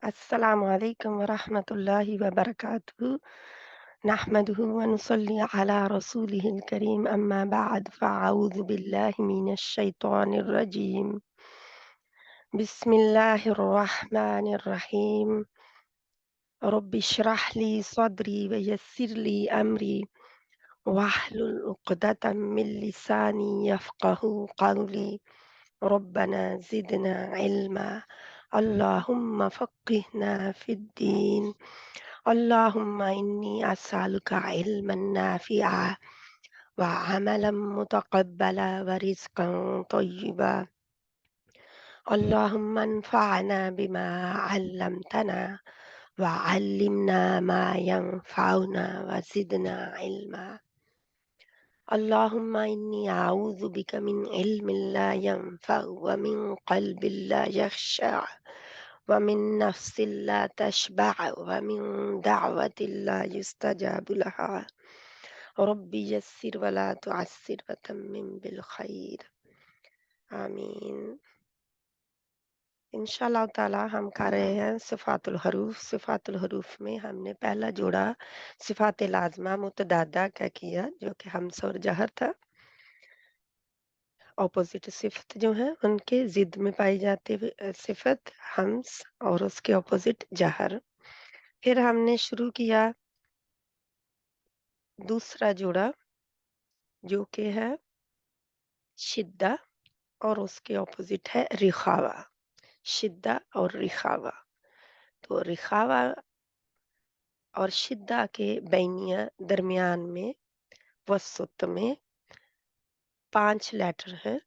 السلام عليكم ورحمة الله وبركاته. نحمده ونصلي على رسوله الكريم، أما بعد، فأعوذ بالله من الشيطان الرجيم. بسم الله الرحمن الرحيم. رب اشرح لي صدري ويسر لي أمري واحلل عقدة من لساني يفقه قولي. ربنا زدنا علما. اللهم فقهنا في الدين. اللهم إني أسألك علما نافعا وعملا متقبلا ورزقا طيبا. اللهم انفعنا بما علمتنا وعلمنا ما ينفعنا وزدنا علما. اللهم إني أعوذ بك من علم لا ينفع ومن قلب لا يخشع ومن نفس لا تشبع ومن دعوة لا يستجاب لها. ربي يسر ولا تعسر وتمم بالخير. آمين. इंशाअल्लाह ताला हम कर रहे हैं सिफ़ातुल हरूफ। सिफ़ातुल हरूफ में हमने पहला जोड़ा सिफ़ात लाज़िमा मुतअद्दिदा का किया, जो कि हम्ज़ और जहर था। ऑपोज़िट सिफ़त जो हैं उनके ज़िद में पाई जाती हुई सिफ़त हम्ज़ और उसके ऑपोज़िट जहर। फिर हमने शुरू किया दूसरा जोड़ा, जो कि है शिद्दा और उसके ऑपोज़िट है रिखावा। शिद्दा और रिखावा। तो रिखावा और शिद्दा के बैनिया दरमियान में वसत में 5 लेटर हैं,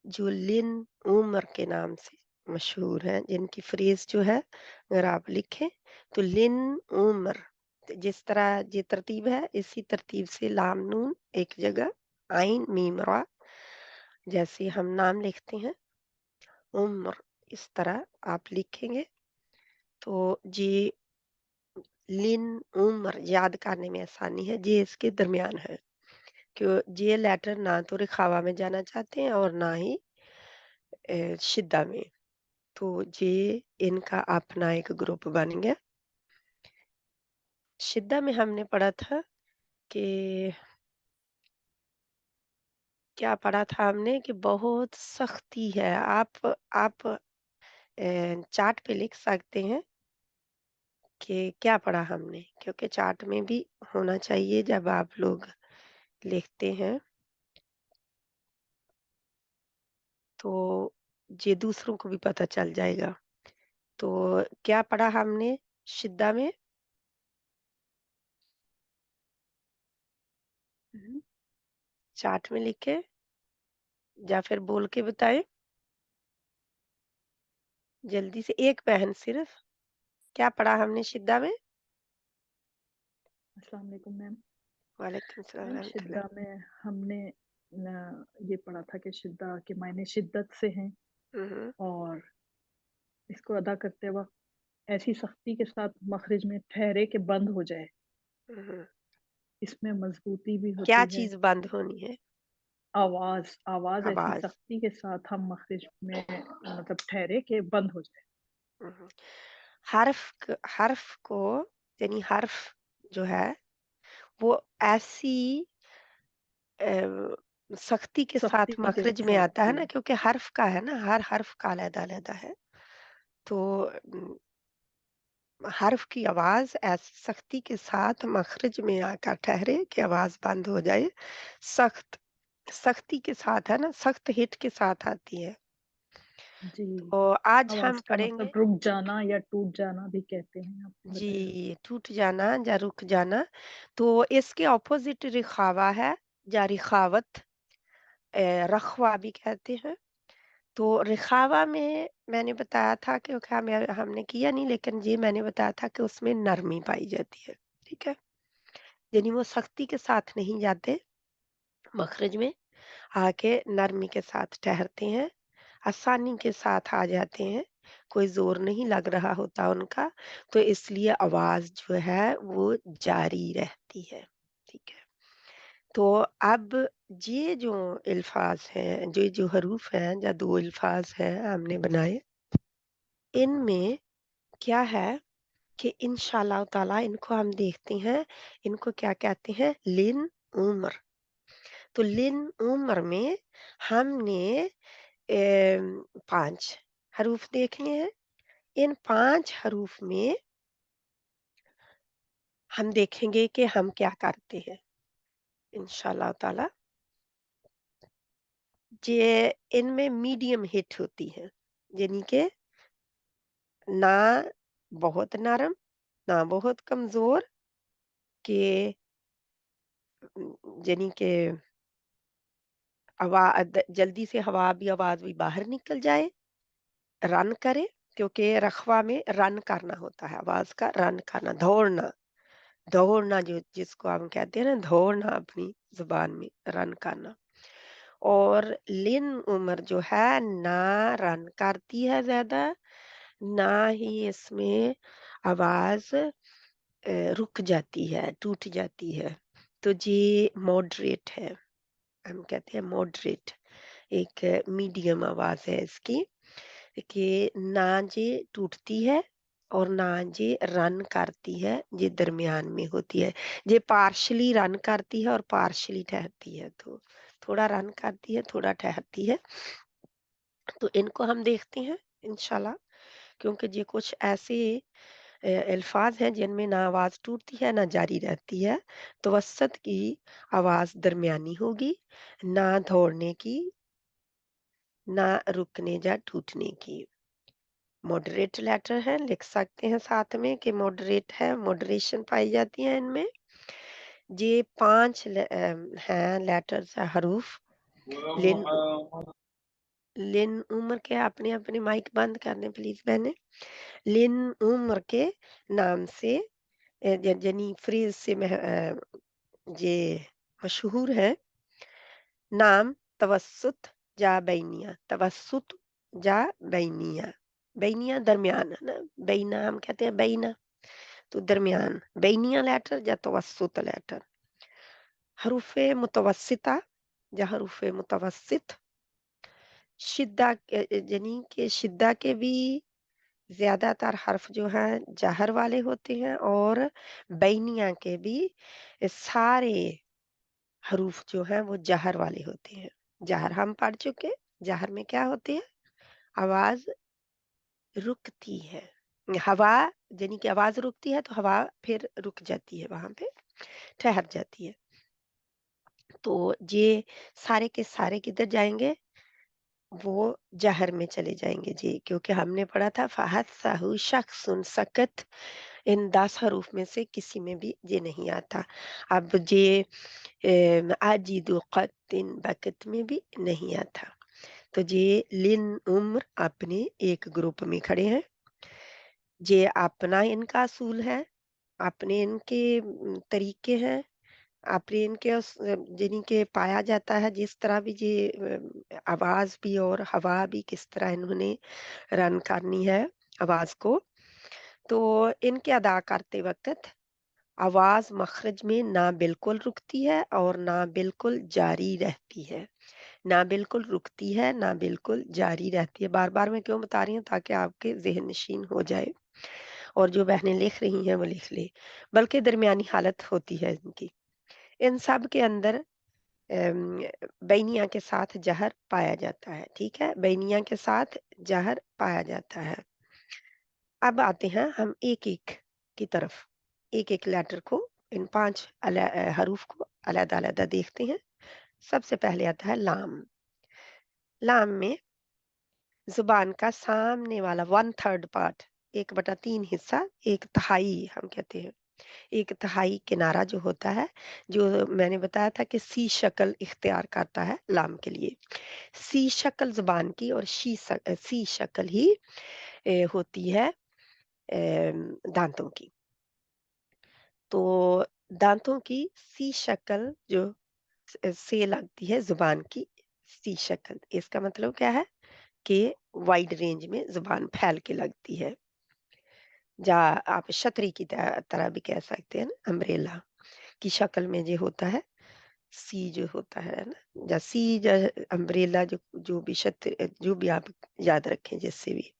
जो लिन उमर के नाम से मशहूर हैं, जिनकी फ्रेज़ जो है अगर आप लिखें तो लिन उमर, जिस तरह ये तरतीब है इसी तरतीब से लाम नून एक जगह, आइन मीम रा, जैसे हम नाम लिखते हैं उम्र, इस तरह आप लिखेंगे तो ये लिन उम्र याद करने में आसानी है। ये इसके दरमियान है, क्यों ये लेटर ना तो रिखावा में जाना चाहते हैं और ना ही शिद्दा में। तो ये इनका अपना एक ग्रुप बन गया। शिद्दा में हमने पढ़ा था कि क्या पढ़ा था हमने कि बहुत सख्ती है। आप चार्ट पे लिख सकते हैं कि क्या पढ़ा हमने, क्योंकि चार्ट में भी होना चाहिए जब आप लोग लिखते हैं, तो ये दूसरों को भी पता चल जाएगा। तो क्या पढ़ा हमने शिद्दा में? हुँ। चार्ट में लिखें या फिर बोल के बताएँ? जल्दी से एक बहन सिर्फ, क्या पढ़ा हमने शिद्दा में? अस्सलाम वालेकुम मैम। वालेकुम सलाम मैम रहमतुल्लाह। शिद्दा में हमने ये पढ़ा था कि शिद्दा के मायने शिद्दत से हैं हुँ, हुँ। और इसको अदा करते वक़्त ऐसी सख्ती के साथ मख़रज में ठहरे कि बंद हो जाए। हुँ, हुँ। इसमें मज़बूती भी क्या होती है। चीज़ बंद होनी है? आवाज़ ऐसी आवाज़। सख्ती के साथ हम मख़रज में मतलब ठहरे कि बंद हो जाए। हुँ, हुँ। हर्फ़ को यानी हर्फ़ जो है वो ऐसी सख्ती के साथ सख्ती के मख़रज में साथ आता है जी। ना, क्योंकि हर्फ़ का है ना, हर हर्फ़ का अलग-अलग है। तो हर्फ़ की आवाज़ ऐसी सख्ती के साथ मख़रज में आकर ठहरे कि आवाज़ बंद हो जाए। सख्त सख्ती के साथ है ना, सख्त हिट के साथ आती है। जी। तो आज हम आवाज़ का पढ़ेंगे मतलब रुक जाना या टूट जाना भी कहते हैं, आपने बताया। जी, टूट जाना या रुक जाना। तो इसके ऑपोज़िट रिख़ावा है या रिख़ावत, रख़्वा भी कहते हैं। तो रिख़ावा में मैंने बताया था कि हमें हमने किया नहीं, लेकिन ये मैंने बताया था कि उसमें नरमी पाई जाती है, ठीक है? यानी वो सख्ती के साथ नहीं जाते मखरज में, आके नरमी के साथ ठहरते हैं, आसानी के साथ आ जाते हैं, कोई ज़ोर नहीं लग रहा होता उनका, तो इसलिए आवाज़ जो है वो जारी रहती है, ठीक है? तो अब ये जो अल्फ़ाज़ हैं, जो हरूफ हैं या 2 अल्फ़ाज़ हैं हमने बनाए, इनमें क्या है कि इंशाअल्लाह ताला इनको हम देखते हैं, इनको क्या कहते हैं? लिन उम्र। तो लिन उम्र में हमने 5 हरूफ देखने हैं। इन 5 हरूफ में हम देखेंगे कि हम क्या करते हैं इंशाअल्लाह ताला। जे इनमें मीडियम हिट होती है, यानी कि ना बहुत नरम, ना बहुत कमज़ोर कि यानी कि जल्दी से आवाज़ भी बाहर निकल जाए, रन करे, क्योंकि रखवा में रन करना होता है, आवाज़ का रन करना, दौड़ना। दौड़ना जो जिसको हम कहते हैं ना, दौड़ना अपनी ज़ुबान में, रन करना। और लिन उमर जो है ना रन करती है ज़्यादा, ना ही इसमें आवाज़ रुक जाती है, टूट जाती है। तो ये मॉडरेट है, हम कहते हैं मॉडरेट, एक मीडियम आवाज़ है इसकी कि ना ये टूटती है और ना ये रन करती है, ये दरमियान में होती है। ये पार्शियली रन करती है और पार्शियली ठहरती है, तो थोड़ा रन करती है, थोड़ा ठहरती है। तो इनको हम देखते हैं इंशाल्लाह, क्योंकि ये कुछ ऐसे अल्फाज हैं जिनमें ना आवाज़ टूटती है, ना जारी रहती है। तवस्सत की आवाज़ दरमियानी होगी, ना दौड़ने की, ना रुकने या टूटने की। मॉडरेट लेटर है, लिख सकते हैं साथ में कि मॉडरेट है, मॉडरेशन पाई जाती है इनमें। ये 5 हैं लेटर्स है, हरूफ। लिन लिन उम्र के अपने अपने माइक बंद कर दें प्लीज बहनें। लिन उम्र के नाम से यानी फ्रेज से ये मशहूर है। नाम तवस्सुत जा बैनिया, तवस्सुत जा बैनिया, बैनिया दरमियान है ना, बैना हम कहते हैं बैना, तो दरमियान, बैनिया लेटर या तवस्सुत लेटर। हरूफे मुतवस्सिता या हरूफे मुतवस्सित, शिद्दा यानी कि शिद्दा के भी ज्यादातर हर्फ जो हैं जहर वाले होते हैं, और बैनिया के भी सारे हरूफ जो हैं वो जहर वाले होते हैं। जहर हम पढ़ चुके, जहर में क्या होती है? आवाज रुकती है, हवा, यानी कि आवाज रुकती है तो हवा फिर रुक जाती है, वहां पे ठहर जाती है। तो ये सारे के सारे किधर जाएंगे? वो जहर में चले जाएंगे जी, क्योंकि हमने पढ़ा था फहद साहू शख्सुन सकत, इन 10 हरूफ में से किसी में भी ये नहीं आता। अब ये आजिदु क़त्तिन बकत में भी नहीं आता। तो ये लिन उम्र अपने एक ग्रुप में खड़े हैं। ये अपना इनका असूल है, अपने इनके तरीके हैं, अपने इनके जिन्हीं के पाया जाता है, जिस तरह भी ये आवाज भी और हवा भी किस तरह इन्होंने रन करनी है आवाज को। तो इनके अदा करते वक्त आवाज मखरज में ना बिल्कुल रुकती है और ना बिल्कुल जारी रहती है, ना बिल्कुल रुकती है, ना बिल्कुल जारी रहती है। बार बार मैं क्यों बता रही हूँ? ताकि आपके ज़हन नशीन हो जाए और जो बहनें लिख रही हैं वो लिख ले। बल्कि दरमियानी हालत होती है इनकी। इन सब के अंदर अम, बैनिया के साथ जहर पाया जाता है, ठीक है? बैनिया के साथ जहर पाया जाता है। अब आते हैं हम एक-एक की तरफ, एक-एक लेटर को, इन 5 हरूफ को अलग-अलग देखते हैं। सबसे पहले आता है लाम। लाम में ज़ुबान का सामने वाला 1/3 पार्ट, 1/3 हिस्सा, 1 तिहाई हम कहते हैं। 1 तिहाई किनारा जो होता है, जो मैंने बताया था कि सी शक्ल इख्तियार करता है लाम के लिए। सी शक्ल ज़ुबान की और सी शक्ल ही होती है दाँतों की। तो दाँतों की सी शक्ल जो से लगती है ज़ुबान की सी शक्ल। इसका मतलब क्या है कि वाइड रेंज में ज़ुबान फैल के लगती है। या आप छतरी की तरह भी कह सकते हैं ना, अम्ब्रेला की शक्ल में ये होता है, सी जो होता है ना, या सी या अम्ब्रेला, जो जो भी आप याद रखें जिससे भी।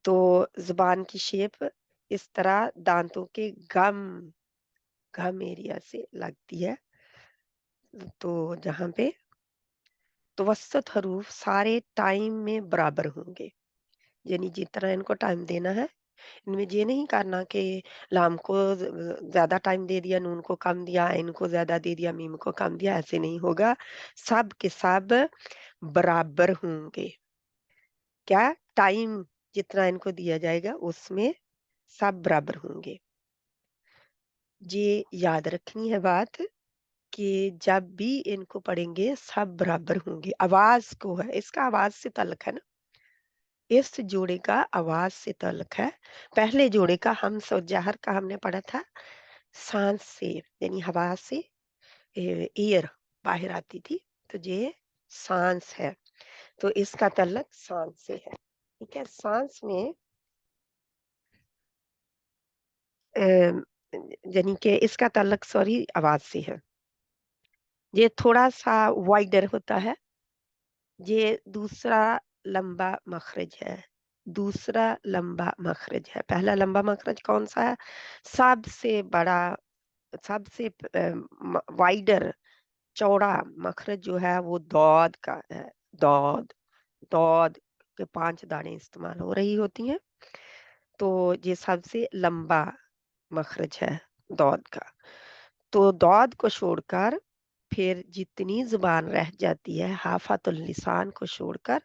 तो ज़ुबान की शेप इस तरह दाँतों के गम एरिया से लगती है। तो जहाँ पे तवस्सुत हरूफ सारे टाइम में बराबर होंगे, यानी जितना इनको टाइम देना है, इनमें ये नहीं करना कि लाम को ज़्यादा टाइम दे दिया, नून को कम दिया, इनको ज़्यादा दे दिया, मीम को कम दिया, ऐसे नहीं होगा। सब के सब बराबर होंगे। क्या? टाइम जितना इनको दिया जाएगा उसमें सब बराबर होंगे। ये याद रखनी है बात कि जब भी इनको पढ़ेंगे सब बराबर होंगे। आवाज़ को है, इसका आवाज़ से ताल्लुक है ना, इस जोड़े का आवाज़ से ताल्लुक है। पहले जोड़े का हम्स और जहर का हमने पढ़ा था साँस से, यानी हवा से एयर बाहर आती थी, तो ये साँस है। तो इसका ताल्लुक साँस से है। ठीक है? साँस में यानी कि इसका ताल्लुक सॉरी आवाज़ से है। ये थोड़ा-सा वाइडर होता है। ये दूसरा लंबा मखरज है। दूसरा लंबा मखरज है। पहला लंबा मखरज कौन-सा है? सबसे बड़ा, सबसे वाइडर चौड़ा मखरज जो है वो दौद का है। दौद, दौद के 5 दाने इस्तेमाल हो रही होती हैं। तो ये सबसे लंबा मखरज है दौद का। तो दौद को छोड़कर फिर जितनी ज़ुबान रह जाती है, हाफ़ातुल लिसान को छोड़कर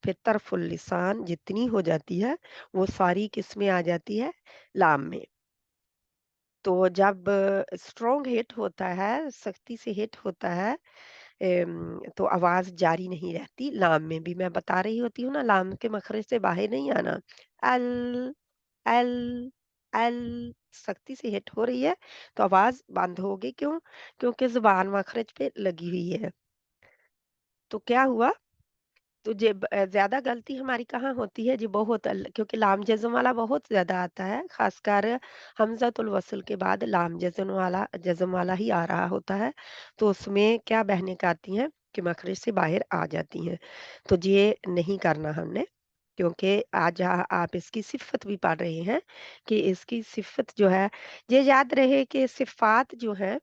फिर तरफ़ुल लिसान जितनी हो जाती है, वो सारी किसमें आ जाती है? लाम में। तो जब स्ट्रॉन्ग हिट होता है, सख्ती से हिट होता है, तो आवाज़ जारी नहीं रहती। लाम में भी मैं बता रही होती हूँ ना, लाम के मखरज से बाहर नहीं आना। अल, अल, अल सख्ती से हिट हो रही है, तो आवाज़ बंद होगी। क्यों? क्योंकि ज़ुबान मखरज पे लगी हुई है। तो क्या हुआ? तो ज़्यादा गलती हमारी कहाँ होती है? जी बहुत क्योंकि लाम जज़म वाला बहुत ज़्यादा आता है, ख़ासकर हमज़तुल वस्ल के बाद लाम जज़म वाला ही आ रहा होता है, तो उसमें क्या बहनें आती हैं कि मखरज से बाहर आ जाती हैं। तो ये नहीं करना हमने, क्योंकि आज आप इसकी सिफ़त भी पढ़ रहे हैं कि इसकी सिफ़त जो है, ये याद रहे कि सिफ़ात जो हैं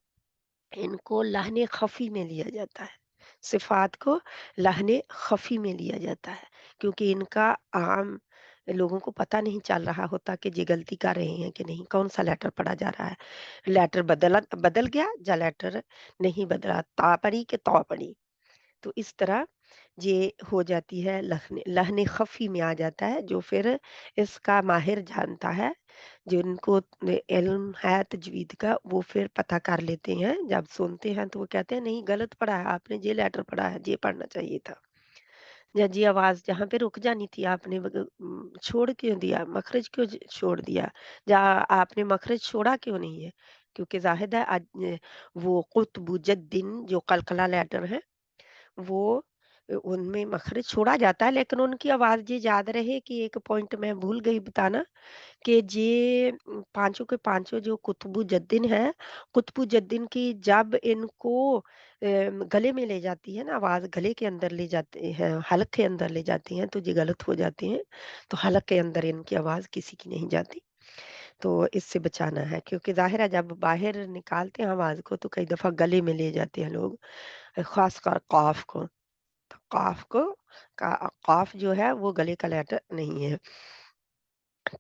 इनको लहने ख़फ़ी में लिया जाता है। सिफ़ात को लहने ख़फ़ी में लिया जाता है, क्योंकि इनका आम लोगों को पता नहीं चल रहा होता कि ये गलती कर रहे हैं कि नहीं, कौन-सा लेटर पढ़ा जा रहा है। लेटर बदल गया या लेटर नहीं बदला, ता पढ़ी कि तौ पढ़ी। तो इस तरह ये हो जाती है, लहने ख़फ़ी में आ जाता है, जो फिर इसका माहिर जानता है, जिनको इल्म है तजवीद का, वो फिर पता कर लेते हैं। जब सुनते हैं तो वो कहते हैं नहीं गलत पढ़ा है आपने, ये लेटर पढ़ा है, ये पढ़ना चाहिए था। या ये आवाज़ जहाँ पे रुक जानी थी आपने छोड़ क्यों दिया? मखरज क्यों छोड़ दिया? या आपने मखरज छोड़ा क्यों नहीं है? क्योंकि ज़ाहिर है आज वो कुतुबुज्जद्दीन जो कलकला लेटर है, वो उनमें मखरज छोड़ा जाता है, लेकिन उनकी आवाज़ ये याद रहे कि एक पॉइंट मैं भूल गई बताना कि ये पाँचों के पाँचों जो कुतुबुज्जद्दीन हैं, कुतुबुज्जद्दीन की जब इनको गले में ले जाती है ना आवाज़, गले के अंदर ले जाते हैं, हलक के अंदर ले जाती हैं, तो ये गलत हो जाते हैं। तो हलक के अंदर इनकी आवाज़ किसी की नहीं जाती। तो इससे बचाना है, क्योंकि ज़ाहिर है जब बाहर निकालते हैं आवाज़ को तो कई दफ़ा गले में ले जाते हैं लोग, ख़ासकर कॉफ़ को। तो कॉफ़ जो है वो गले का लेटर नहीं है।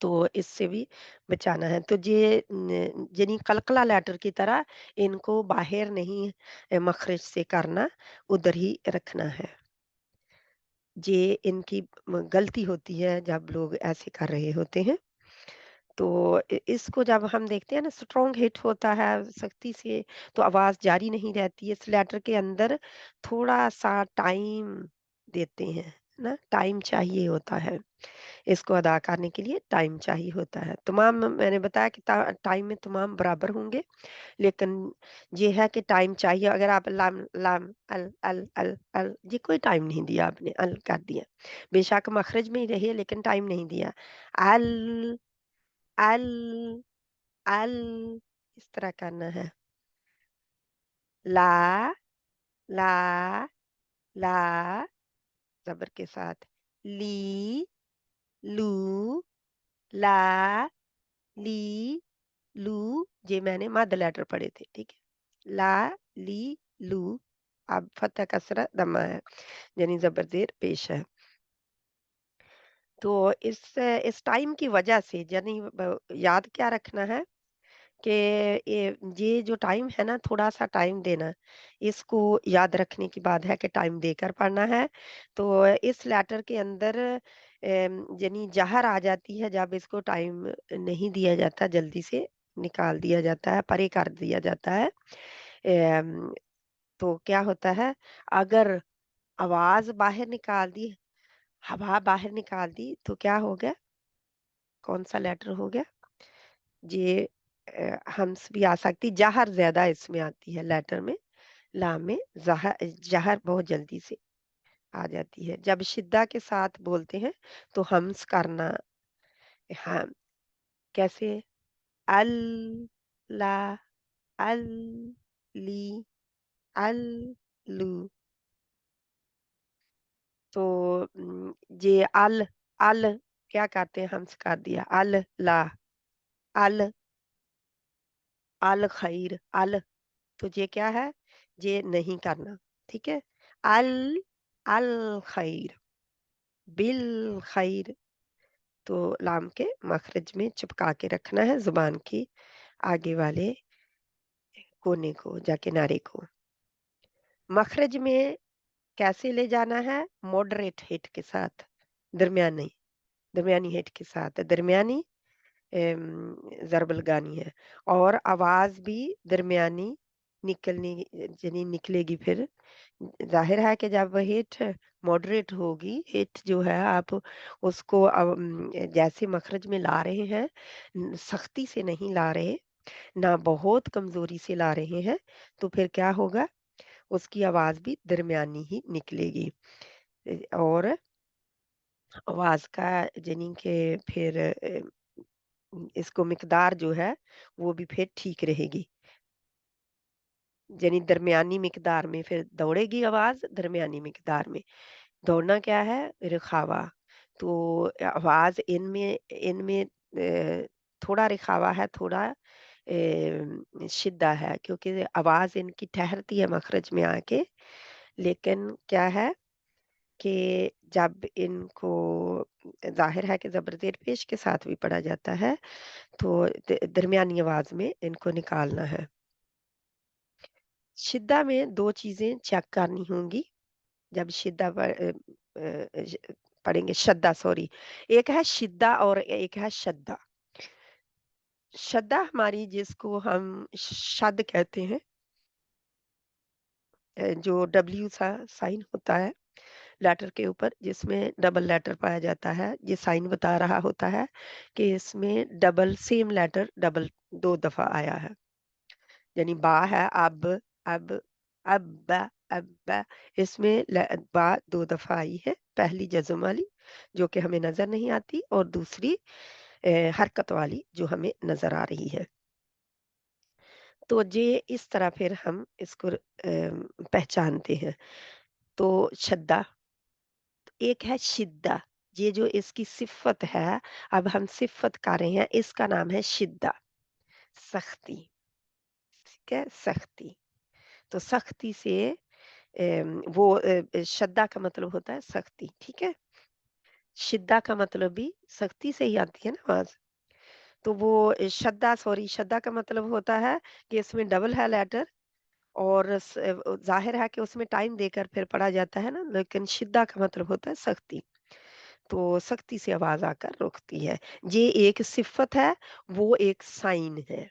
तो इससे भी बचाना है। तो ये यानी कलकला लेटर की तरह इनको बाहर नहीं मखरज से करना, उधर ही रखना है। ये इनकी गलती होती है जब लोग ऐसे कर रहे होते हैं। तो इसको जब हम देखते हैं ना स्ट्रॉन्ग हिट होता है सख्ती से, तो आवाज़ जारी नहीं रहती है। इस लेटर के अंदर थोड़ा-सा टाइम देते हैं, ना? टाइम चाहिए होता है। इसको अदा करने के लिए टाइम चाहिए होता है। तमाम मैंने बताया कि टाइम में तमाम बराबर होंगे, लेकिन ये है कि टाइम चाहिए। अगर आप लाम लाम अल ये कोई टाइम नहीं दिया आपने, अल कर दिया। बेशक मखरज में ही रहिए लेकिन टाइम नहीं दिया। अल अल अल इस तरह करना है। ला ला ला ज़बर के साथ ली लू ला, ली, लू, ये मैंने मद लेटर पढ़े थे, ठीक है। ला, ली, लू, अब फतह कसरा दम्मा है, यानी ज़बर ज़ेर पेश है। तो इस टाइम की वजह से यानी याद क्या रखना है कि ये जो टाइम है ना, थोड़ा-सा टाइम देना, इसको याद रखने की बात है कि टाइम देकर पढ़ना है। तो इस लेटर के अंदर यानी ज़हर आ जाती है जब इसको टाइम नहीं दिया जाता, जल्दी से निकाल दिया जाता है, परे कर दिया जाता है। अम, तो क्या होता है, अगर आवाज़ बाहर निकाल दी, हवा बाहर निकाल दी, तो क्या हो गया? कौन-सा लेटर हो गया? ये हम्स भी आ सकती, ज़हर ज़्यादा इसमें आती है लेटर में, लाम में ज़हर बहुत जल्दी से आ जाती है। जब शिद्दा के साथ बोलते हैं तो हम्स करना, हाँ, कैसे? अल, ला, अल, ली, अल, लू। तो ये अल क्या करते हैं, हम्स कर दिया, ला, अल, खैर, तो ये क्या है? ये नहीं करना, ठीक है? अल अल खैर, बिल खैर, तो लाम के मखरज में चिपका के रखना है ज़ुबान की आगे वाले कोने को या किनारे को। मखरज में कैसे ले जाना है? मॉडरेट हिट के साथ, दरमियानी दरमियानी हिट के साथ, दरमियानी ज़रब लगानी है और आवाज़ भी दरमियानी निकलनी, यानी निकलेगी फिर। ज़ाहिर है कि जब हिट मॉडरेट होगी, हिट जो है आप उसको जैसे मखरज में ला रहे हैं, सख्ती से नहीं ला रहे, ना बहुत कमज़ोरी से ला रहे हैं, तो फिर क्या होगा? उसकी आवाज़ भी दरमियानी ही निकलेगी। और आवाज़ का यानी कि फिर इसको मिकदार जो है, वो भी फिर ठीक रहेगी। यानी दरमियानी मिकदार में फिर दौड़ेगी आवाज़, दरमियानी मिकदार में। दौड़ना क्या है? रिखावा। तो आवाज़ इनमें इनमें थोड़ा रिखावा है, थोड़ा शिद्दा है, क्योंकि आवाज़ इनकी ठहरती है मखरज में आके, लेकिन क्या है कि जब इनको ज़ाहिर है कि ज़बर ज़ेर पेश के साथ भी पढ़ा जाता है, तो दरमियानी आवाज़ में इनको निकालना है। शिद्दा में 2 चीज़ें चेक करनी होंगी, जब शिद्दा पढ़ेंगे, शद्दा सॉरी, एक है शिद्दा और एक है शद्दा। शद्दा हमारी जिसको हम शद कहते हैं, जो डब्ल्यू सा साइन होता है लेटर के ऊपर, जिसमें डबल लेटर पाया जाता है, ये साइन बता रहा होता है कि इसमें डबल सेम लेटर डबल 2 दफ़ा आया है। यानी बा है अब, अब्बा, अब्बा, इसमें बा 2 दफ़ा आई है, पहली जज़म वाली जो कि हमें नज़र नहीं आती और दूसरी हरकत वाली जो हमें नज़र आ रही है। तो ये इस तरह फिर हम इसको पहचानते हैं। तो शद्दा, एक है शिद्दा, ये जो इसकी सिफ़त है, अब हम सिफ़त कर रहे हैं, इसका नाम है शिद्दा, सख्ती, ठीक है? सख्ती। तो सख्ती से शद्दा का मतलब होता है सख्ती, ठीक है? शिद्दा का मतलब भी सख्ती से ही आती है ना आवाज़। तो शद्दा सॉरी, शद्दा का मतलब होता है कि इसमें डबल है लेटर और ज़ाहिर है कि उसमें टाइम देकर फिर पढ़ा जाता है ना, लेकिन शिद्दा का मतलब होता है सख्ती। तो सख्ती से आवाज़ आकर रुकती है। ये एक सिफ़त है, वो एक साइन है।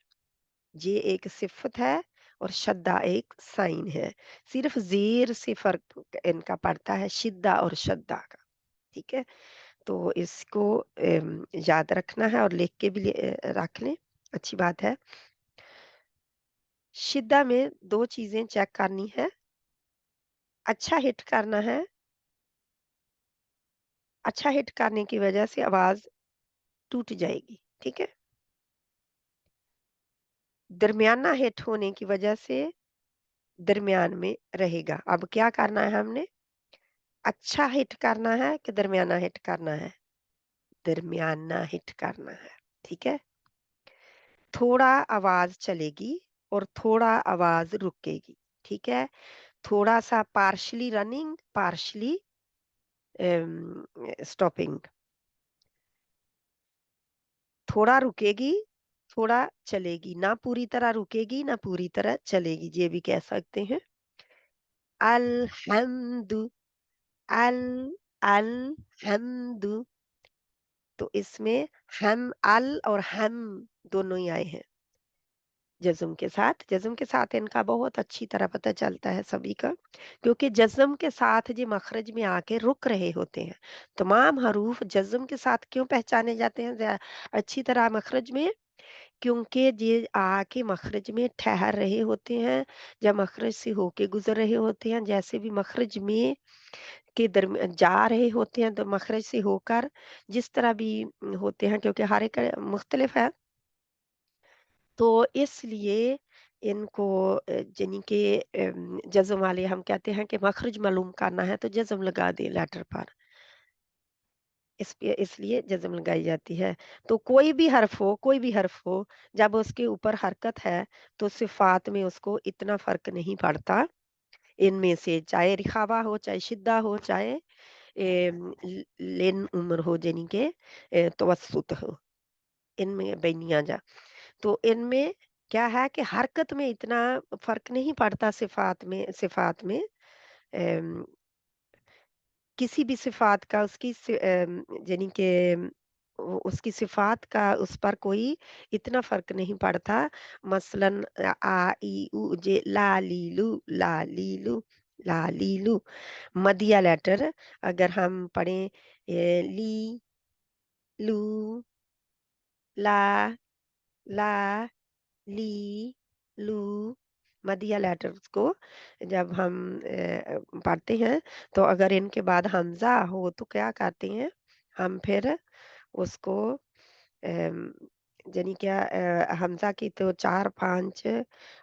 ये एक सिफ़त है और शद्दा एक साइन है। सिर्फ़ ज़ेर से फ़र्क इनका पड़ता है, शिद्दा और शद्दा का, ठीक है? तो इसको याद रखना है और लिख के भी रख लें, अच्छी बात है। शिद्दा में 2 चीज़ें चेक करनी है, अच्छा हिट करना है, अच्छा हिट करने की वज़ह से आवाज़ टूट जाएगी, ठीक है? दरमियाना हिट होने की वज़ह से दरमियान में रहेगा। अब क्या करना है हमने? अच्छा हिट करना है कि दरमियाना हिट करना है? दरमियाना हिट करना है, ठीक है? थोड़ा आवाज़ चलेगी और थोड़ा आवाज़ रुकेगी, ठीक है? थोड़ा-सा पार्शियली रनिंग, पार्शियली स्टॉपिंग। थोड़ा रुकेगी, थोड़ा चलेगी, ना पूरी तरह रुकेगी, ना पूरी तरह चलेगी, ये भी कह सकते हैं। अल-हम्दु, अल अल हम्दु, तो इसमें हम अल और हम दोनों ही आए हैं जज़्म के साथ। जज़्म के साथ इनका बहुत अच्छी तरह पता चलता है सभी का, क्योंकि जज़्म के साथ ये मखरज में आके रुक रहे होते हैं। तमाम हरूफ जज़्म के साथ क्यों पहचाने जाते हैं अच्छी तरह मखरज में? क्योंकि ये आके मखरज में ठहर रहे होते हैं, या मखरज से होके गुज़र रहे होते हैं, जैसे भी मखरज में के दरमिया जा रहे होते हैं, तो मखरज से होकर जिस तरह भी होते हैं, क्योंकि हर एक मुख्तलिफ है, तो इसलिए इनको यानी कि जज़्म वाले हम कहते हैं कि मखरज मालूम करना है तो जज़्म लगा दें लेटर पर। इसलिए जज़्म लगाई जाती है। तो कोई भी हर्फ हो, जब उसके ऊपर हरकत है, तो सिफ़ात में उसको इतना फ़र्क नहीं पड़ता, इनमें से चाहे रिखावा हो, चाहे शिद्दा हो, चाहे लिन उम्र हो, यानी कि तवस्सुत हो, इनमें बैनिया जा। तो इनमें क्या है कि हरकत में इतना फ़र्क नहीं पड़ता सिफ़ात में अम, किसी भी सिफ़ात का यानी कि उसकी सिफ़ात का उस पर कोई इतना फ़र्क नहीं पड़ता। मसलन आ, ई, उ, जे, ला, ली, लू, मदिया लेटर अगर हम पढ़ें ली, लू, ला, ला, ली, लू, मदिया लेटर्स को जब हम पढ़ते हैं, तो अगर इनके बाद हमज़ा हो तो क्या करते हैं, हम फिर उसको अम, यानी क्या हमज़ा की तो 4-5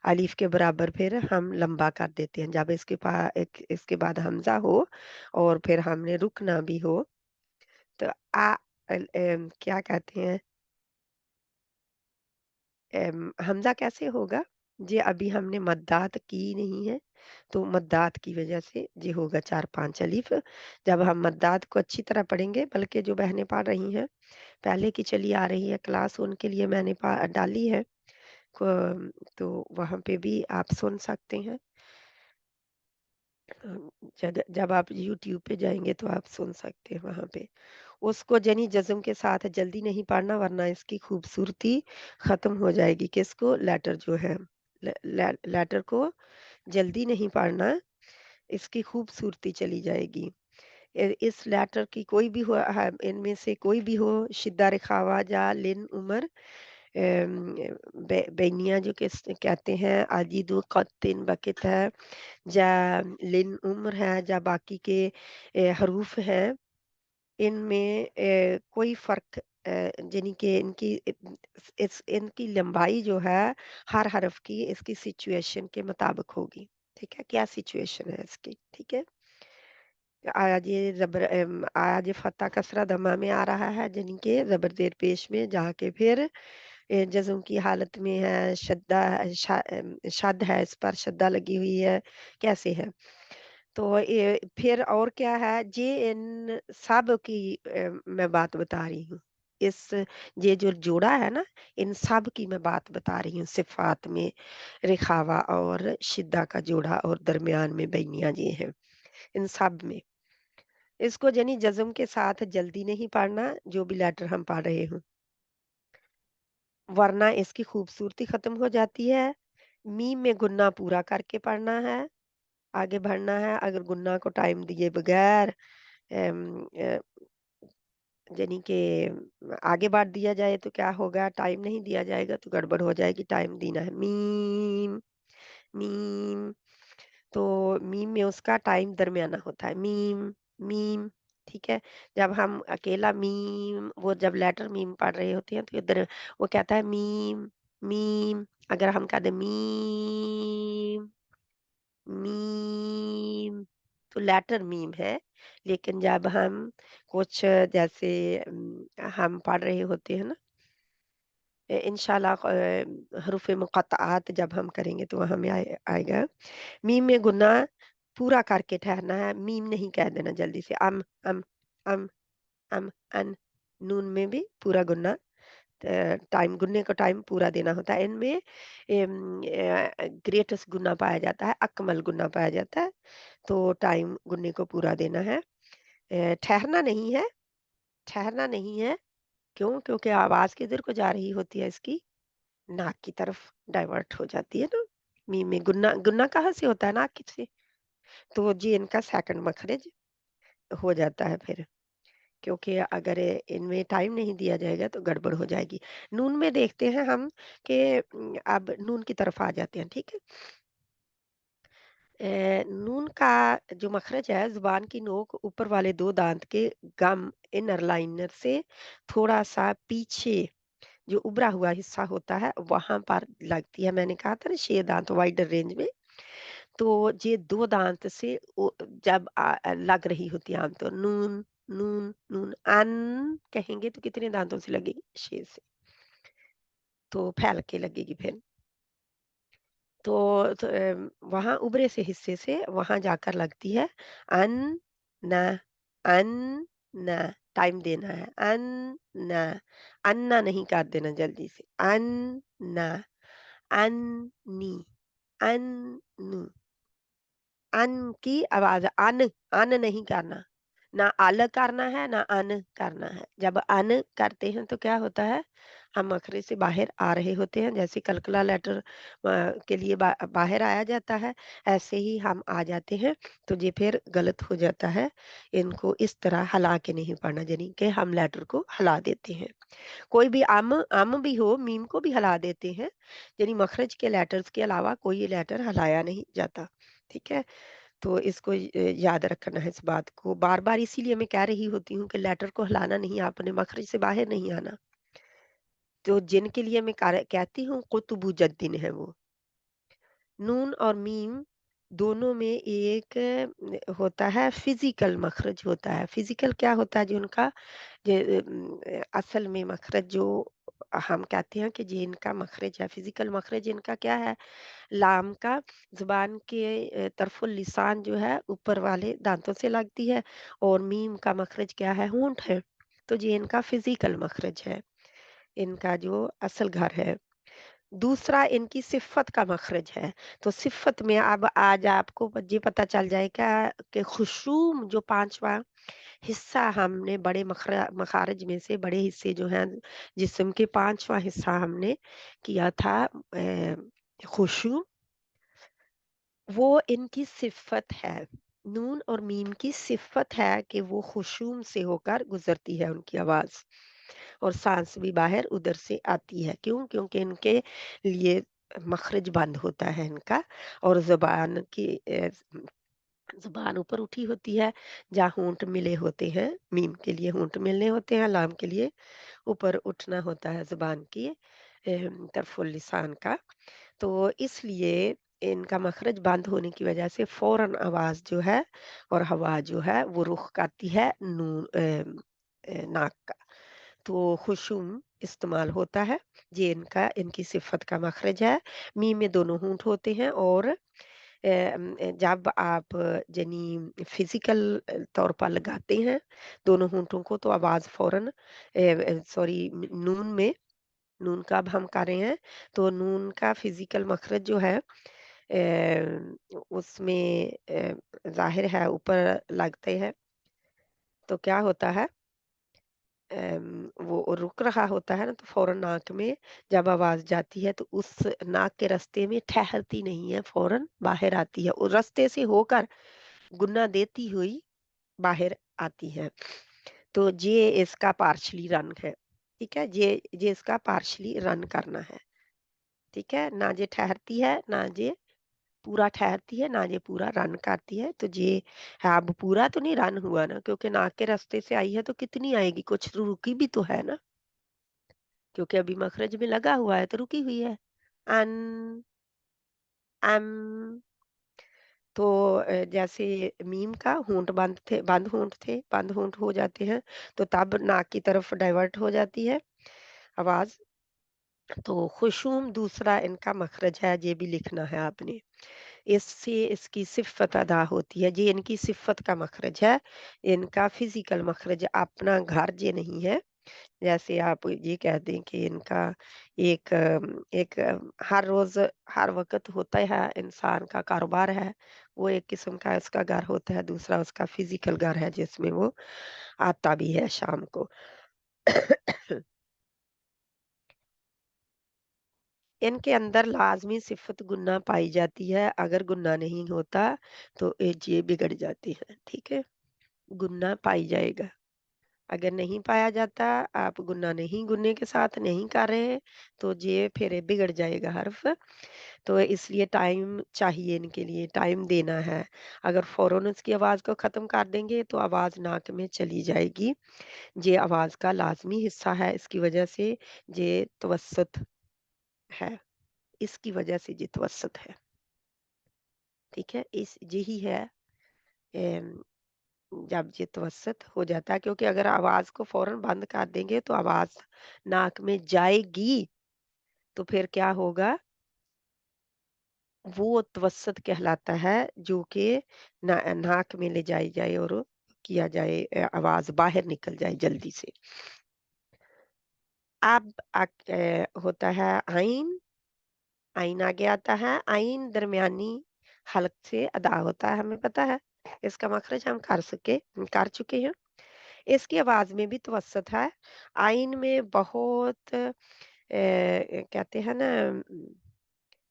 अलिफ के बराबर फिर हम लंबा कर देते हैं। जब इसके बाद हमज़ा हो और फिर हमने रुकना भी हो, तो क्या कहते हैं हमज़ा कैसे होगा? जी, अभी हमने मद्दात की नहीं है, तो मद्दात की वज़ह से ये होगा 4-5 अलिफ़। जब हम मद्दात को अच्छी तरह पढ़ेंगे, बल्कि जो बहनें पढ़ रही हैं, पहले की चली आ रही है क्लास, उनके लिए मैंने डाली है। तो वहाँ पे भी आप सुन सकते हैं। जब आप यूट्यूब पे जाएँगे तो आप सुन सकते हैं वहाँ पे। उसको जनी जज़्म के साथ जल्दी नहीं पढ़ना, वरना इसकी खूबसूरती ख़त्म हो जाएगी। किसको? लेटर जो है। लेटर को जल्दी नहीं पढ़ना, इसकी खूबसूरती चली जाएगी। इस लेटर की कोई भी हो इनमें से कोई भी हो, शिद्दा रिखावा जा लिन उमर बेनिया जो कहते हैं, अजीदु क़त्तिन बकित है, जा लिन उम्र है, जा बाकी के हरूफ हैं, इनमें कोई फ़र्क यानी कि इनकी लंबाई जो है हर हरफ की इसकी सिचुएशन के मुताबिक होगी। ठीक है? क्या सिचुएशन है इसकी, ठीक है? आज ये फ़त्ता कसरा दमा में आ रहा है, यानी कि ज़बर ज़ेर पेश में, जहाँ के फिर जज़्म की हालत में है, शद है, इस पर शद्दा लगी हुई है, कैसे है? तो ये फिर और क्या है, ये इन सब की मैं बात बता रही हूँ। इस ये जो जोड़ा है ना, इन सब की मैं बात बता रही हूँ, सिफ़ात में रिखावा और शिद्दा का जोड़ा और दरमियान में बैनिया ये हैं, इन सब में। इसको यानी जज़्म के साथ जल्दी नहीं पढ़ना, जो भी लेटर हम पढ़ रहे हों, वरना इसकी खूबसूरती ख़त्म हो जाती है। मीम में गुन्ना पूरा करके पढ़ना है, आगे बढ़ना है। अगर गुन्ना को टाइम दिए बगैर अम, अ, यानी कि आगे बढ़ दिया जाए तो क्या होगा, टाइम नहीं दिया जाएगा तो गड़बड़ हो जाएगी, टाइम देना है। मीम, मीम, तो मीम में उसका टाइम दरमियाना होता है। मीम, मीम, ठीक है? जब हम अकेला मीम वो जब लेटर मीम पढ़ रहे होते हैं तो इधर वो कहता है मीम, मीम। अगर हम कह दें मीम, मीम, तो लेटर मीम है, लेकिन जब हम कुछ जैसे हम पढ़ रहे होते हैं ना, इंशाल्लाह हरूफ मुक़त्तआत जब हम करेंगे तो हमें आएगा। मीम में गुन्ना पूरा करके ठहरना है, मीम नहीं कह देना जल्दी से। अम, अम, अन, नून में भी पूरा गुन्ना, टाइम गुनने का टाइम पूरा देना होता है। इनमें ग्रेटेस्ट गुना पाया जाता है, अकमल गुना पाया जाता है, तो टाइम गुनने को पूरा देना है। ठहरना नहीं है, ठहरना नहीं है। क्यों? क्योंकि आवाज़ किधर को जा रही होती है इसकी? नाक की तरफ डाइवर्ट हो जाती है ना। मीम में गुन्ना गुन्ना कहाँ से होता है? नाक की से। तो जी इनका सेकंड मखरज हो जाता है फिर। क्योंकि अगर इनमें टाइम नहीं दिया जाएगा तो गड़बड़ हो जाएगी। नून में देखते हैं हम कि अब नून की तरफ आ जाते हैं, ठीक है? नून का जो मखरज है, ज़ुबान की नोक ऊपर वाले 2 दाँत के गम इनर लाइनर से थोड़ा-सा पीछे जो उभरा हुआ हिस्सा होता है, वहाँ पर लगती है। मैंने कहा था ना 6 दाँत वाइडर रेंज में, तो ये 2 दाँत से जब लग रही होती है आमतौर नून, नून, नून, अन कहेंगे तो कितने दाँतों से लगेगी? 6 से, तो फैल के लगेगी फिर। वहाँ उभरे से हिस्से से वहाँ जाकर लगती है अन, न, अन, न, टाइम देना है। अन, न, अन्ना नहीं कर देना जल्दी से। अन, न, अन, नी, अन, नु। अन की आवाज़ अन नहीं करना। ना अल करना है, ना अन करना है। जब अन करते हैं तो क्या होता है? हम मखरे से बाहर आ रहे होते हैं, जैसे कलकला लेटर के लिए बाहर आया जाता है, ऐसे ही हम आ जाते हैं, तो ये फिर गलत हो जाता है। इनको इस तरह हिला के नहीं पढ़ना, यानी कि हम लेटर को हिला देते हैं। कोई भी अम भी हो, मीम को भी हिला देते हैं, यानी मखरज के लेटर्स के अलावा कोई लेटर हिलाया नहीं जाता। ठीक है? तो इसको याद रखना है इस बात को। बार-बार इसीलिए मैं कह रही होती हूँ कि लेटर को हिलाना नहीं, आपने मखरज से बाहर नहीं आना। तो जिनके लिए मैं कहती हूँ कुतुबुज्जतीन है वो। नून और मीम दोनों में एक होता है फिज़िकल मखरज होता है। फिज़िकल क्या होता है जी उनका? असल में मखरज जो हम कहते हैं कि जी इनका मखरज है, फिज़िकल मखरज इनका क्या है? लाम का ज़ुबान के तरफ़ुल लिसान जो है ऊपर वाले दाँतों से लगती है, और मीम का मखरज क्या है? होंठ है। तो ये इनका फ़िज़िकल मखरज है, इनका जो असल घर है। दूसरा इनकी सिफ़्फ़त का मखरज है। तो सिफ़्फ़त में अब आज आपको ये पता चल जाएगा कि खुशूम जो 5वां हिस्सा हमने बड़े मखारिज में से बड़े हिस्से जो हैं जिस्म के 5वां हिस्सा हमने किया था खुशूम, वो इनकी सिफ़्फ़त है। नून और मीम की सिफ़्फ़त है कि वो खुशूम से होकर गुज़रती है उनकी आवाज़, और साँस भी बाहर उधर से आती है। क्यों? क्योंकि इनके लिए मखरज बंद होता है इनका, और ज़ुबान ऊपर उठी होती है, जहाँ होंठ मिले होते हैं। मीम के लिए होंठ मिलने होते हैं, लाम के लिए ऊपर उठना होता है ज़ुबान की तरफ़ुल लिसान का। तो इसलिए इनका मखरज बंद होने की वजह से फ़ौरन आवाज़ जो है और हवा जो है वो रुख करती है नाक का। तो खुशुम इस्तेमाल होता है। ये इनकी सिफ़त का मखरज है। मीम में दोनों होंठ होते हैं, और जब आप यानी फ़िज़िकल तौर पर लगाते हैं दोनों होंठों को, तो आवाज़ फ़ौरन सॉरी नून का अब हम कर रहे हैं, तो नून का फ़िज़िकल मखरज जो है उसमें ज़ाहिर है ऊपर लगते हैं, तो क्या होता है वो रुक रहा होता है ना, तो फ़ौरन नाक में जब आवाज़ जाती है तो उस नाक के रास्ते में ठहरती नहीं है, फ़ौरन बाहर आती है और रास्ते से होकर गुना देती हुई बाहर आती है। तो ये इसका पार्शियली रन है, ठीक है? ये इसका पार्शियली रन करना है, ठीक है? ना ये ठहरती है, ना ये पूरा ठहरती है, ना ये पूरा रन करती है। तो ये है, अब पूरा तो नहीं रन हुआ ना, क्योंकि नाक के रास्ते से आई है तो कितनी आएगी? कुछ रुकी भी तो है ना, क्योंकि अभी मखरज में लगा हुआ है तो रुकी हुई है। अन, अम, तो जैसे मीम का होंठ बंद होंठ हो जाते हैं, तो तब नाक की तरफ डाइवर्ट हो जाती है आवाज़। तो खुशूम दूसरा इनका मखरज है, ये भी लिखना है आपने। इससे इसकी सिफ़्फ़त अदा होती है, ये इनकी सिफ़्फ़त का मखरज है, इनका फ़िज़िकल मखरज अपना घर ये नहीं है। जैसे आप ये कह दें कि इनका हर रोज़ हर वक़्त होता है, इंसान का कारोबार है, वो एक किस्म का इसका घर होता है, दूसरा उसका फ़िज़िकल घर है जिसमें वो आता भी है शाम को। इनके अंदर लाज़मी सिफ़त गुन्ना पाई जाती है, अगर गुन्ना नहीं होता तो ये बिगड़ जाती है, ठीक है? गुन्ना पाई जाएगा। अगर नहीं पाया जाता, आप गुन्ना नहीं गुन्ने के साथ नहीं कर रहे हैं, तो ये फिर बिगड़ जाएगा हर्फ़। तो इसलिए टाइम चाहिए इनके लिए, टाइम देना है। अगर फ़ौरन उसकी आवाज़ को ख़त्म कर देंगे, तो आवाज़ नाक में चली जाएगी। ये आवाज़ का लाज़मी हिस्सा है, इसकी वजह से ये तवस्सुत है, इसकी वजह से ये तवस्सुत है, ठीक है? यही है एम जब ये तवस्सुत हो जाता है, क्योंकि अगर आवाज़ को फ़ौरन बंद कर देंगे, तो आवाज़ नाक में जाएगी, तो फिर क्या होगा, वो तवस्सुत कहलाता है, जो कि नाक में ले जाई जाए और किया जाए, आवाज़ बाहर निकल जाए जल्दी से। अब होता है आइन, आइन आगे आता है, आइन दरमियानी हलक से अदा होता है, हमें पता है। इसका मखरज हम कर चुके हैं। इसकी आवाज़ में भी तवस्सुत है। आइन में बहुत कहते हैं ना,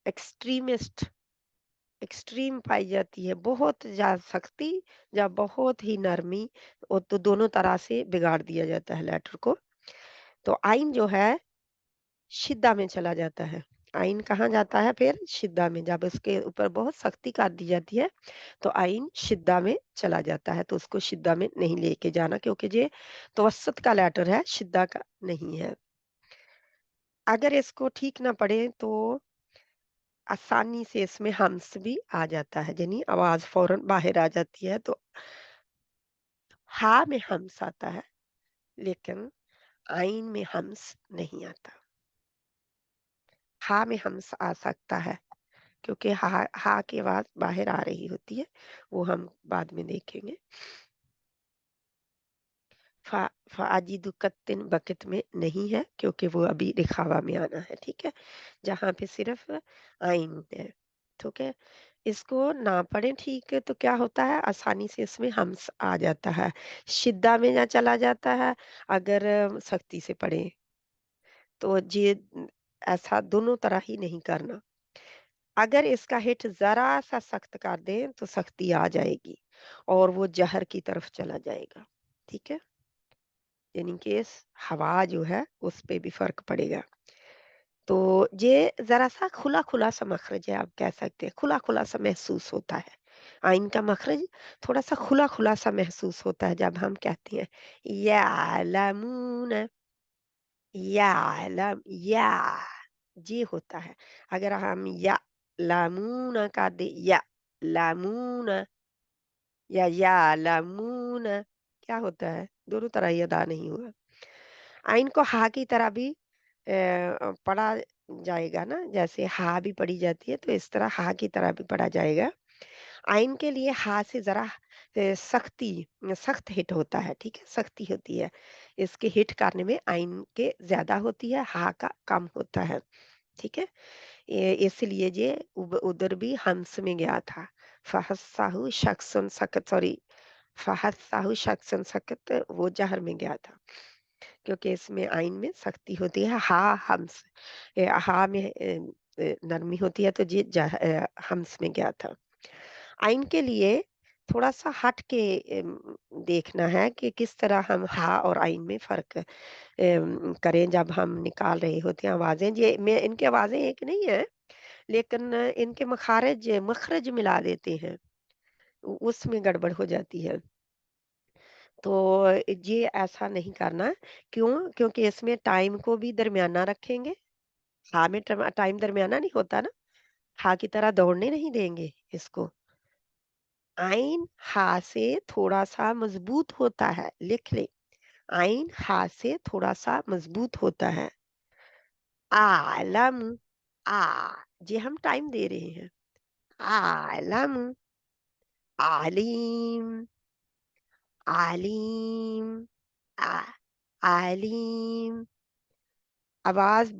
एक्सट्रीमिस्ट एक्सट्रीम पाई जाती है, बहुत ज़्यादा सख्ती या बहुत ही नरमी, वो तो दोनों तरह से बिगाड़ दिया जाता है लेटर को। तो आइन जो है शिद्दा में चला जाता है। आइन कहाँ जाता है फिर? शिद्दा में। जब उसके ऊपर बहुत सख्ती कर दी जाती है, तो आइन शिद्दा में चला जाता है, तो उसको शिद्दा में नहीं लेके जाना, क्योंकि ये तवस्सुत का लेटर है, शिद्दा का नहीं है। अगर इसको ठीक ना पढ़े तो आसानी से इसमें हम्स भी आ जाता है, यानी आवाज़ फ़ौरन बाहर आ जाती है, तो हा में हम्स आता है, लेकिन आइन में हम्स नहीं आता। हा में हम्स आ सकता है, क्योंकि हा की आवाज़ बाहर आ रही होती है, वो हम बाद में देखेंगे। फ़ा फ़ाजिदु कत्तिन बक़त में नहीं है, क्योंकि वो अभी रिखावा में आना है, ठीक है? जहाँ पे सिर्फ़ आइन है, ठीक है? इसको ना पढ़ें ठीक है, तो क्या होता है, आसानी से इसमें हम्स आ जाता है। शिद्दा में ना चला जाता है, अगर सख्ती से पढ़ें, तो ये ऐसा दोनों तरह ही नहीं करना। अगर इसका हिट ज़रा-सा सख्त कर दें, तो सख्ती आ जाएगी और वो ज़हर की तरफ चला जाएगा, ठीक है? यानी कि इस हवा जो है, उस पे भी फ़र्क पड़ेगा। तो ये ज़रा-सा खुला-खुला सा मखरज है, आप कह सकते हैं, खुला-खुला सा महसूस होता है। आइन का मखरज थोड़ा-सा खुला-खुला सा महसूस होता है जब हम कहते हैं यअलमून, यअलम या, ये होता है। अगर हम यअलमून कर दें, यअलमून या यअलमून, क्या होता है? दोनों तरह ये अदा नहीं हुआ। आइन को हा की तरह भी पढ़ा जाएगा ना, जैसे हा भी पढ़ी जाती है, तो इस तरह हा की तरह भी पढ़ा जाएगा। आइन के लिए हा से ज़रा सख्त हिट होता है, ठीक है? सख्ती होती है। इसके हिट करने में आइन के ज़्यादा होती है, हा का कम होता है, ठीक है? इसलिए ये उधर भी हम्स में गया था। फहस्साहु शख्सन सकत, सॉरी, फहस्साहु शख्सन सकत, वो जहर में गया था। क्योंकि इसमें आइन में सख्ती होती है, हा हम्स, हा में नरमी होती है, तो ये हम्स में गया था। आइन के लिए थोड़ा-सा हट के देखना है कि किस तरह हम हा और आइन में फ़र्क करें जब हम निकाल रहे होते हैं आवाज़ें। ये में इनकी आवाज़ें एक नहीं है, लेकिन इनके मखरज मिला देते हैं, उसमें गड़बड़ हो जाती है। तो ये ऐसा नहीं करना, क्यों? क्योंकि इसमें टाइम को भी दरमियाना रखेंगे। हाँ में टाइम दरमियाना नहीं होता ना, हाँ की तरह दौड़ने नहीं देंगे इसको। आइन हा से थोड़ा सा मजबूत होता है, लिख ले। आइन हा से थोड़ा सा मजबूत होता है। आलम, आ, ये हम टाइम दे रहे हैं। आलम, आलिम, आलिम, आ, आलिम। आवाज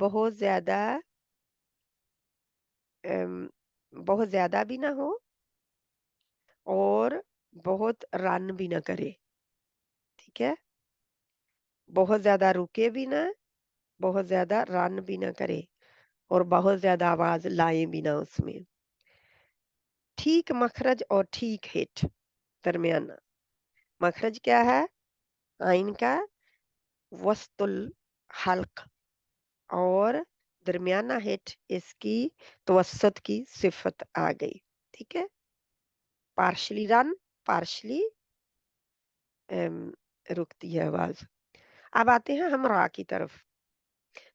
अम, बहुत ज्यादा भी ना हो और बहुत रन भी ना करे, ठीक है। बहुत ज्यादा रुके भी ना, बहुत ज्यादा रन भी ना करे और बहुत ज्यादा आवाज लाए भी ना उसमें। ठीक मखरज और ठीक हिट, दरमियाना। मखरज क्या है? आइन का वस्तुल हल्क, और दरमियाना हिट इसकी तवसत की सिफत आ गई, ठीक है। पार्शली रन, पार्शली रुकती है आवाज। अब आते हैं हम रा की तरफ।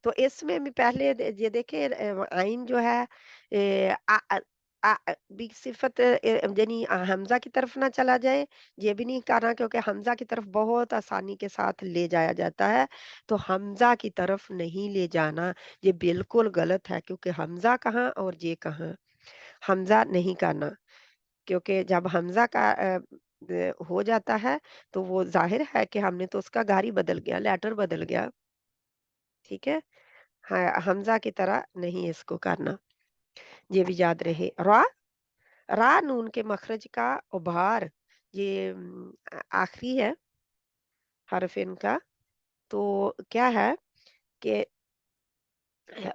तो इसमें भी पहले ये देखे आइन जो है भी सिफत यानी हमजा की तरफ ना चला जाए, ये भी नहीं करना, क्योंकि हमजा की तरफ बहुत आसानी के साथ ले जाया जाता है। तो हमजा की तरफ नहीं ले जाना, ये बिल्कुल गलत है, क्योंकि हमजा कहाँ और ये कहाँ। हमजा नहीं करना, क्योंकि जब हमजा का हो जाता है तो वो जाहिर है कि हमने तो उसका गारी बदल गया, लेटर बदल गया, ठीक है। हाँ, हमजा की तरह नहीं इसको करना, ये भी याद रहे। रा, रा नून के मखरज का उभार, ये आखिरी है हरफ इनका। तो क्या है कि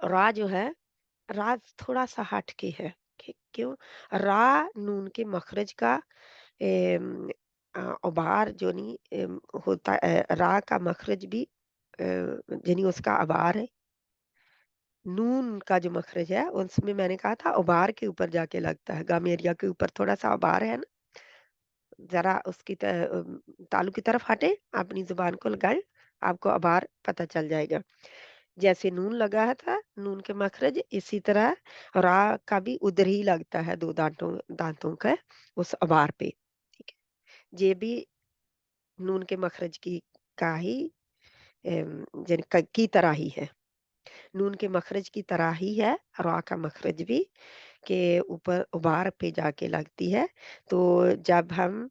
रा जो है, रा थोड़ा सा हट के है। क्यों? रा नून के मखरज का उभार जो नहीं होता, रा का मखरज भी यानी उसका आभार है। नून का जो मखरज है उसमें मैंने कहा था उभार के ऊपर जाके लगता है, गम एरिया के ऊपर थोड़ा सा उभार है ना, जरा उसकी तालू की तरफ हटे, अपनी जुबान को लगाए, आपको उभार पता चल जाएगा। जैसे नून लगा है था नून के मखरज, इसी तरह रा का भी उधर ही लगता है, दो दांतों दांतों का उस उभार पे, ठीक है। ये भी नून के मखरज की का ही की तरह ही है, नून के मखरज की तरह ही है रा का मखरज भी, के ऊपर उभार पे जाके लगती है। तो जब हम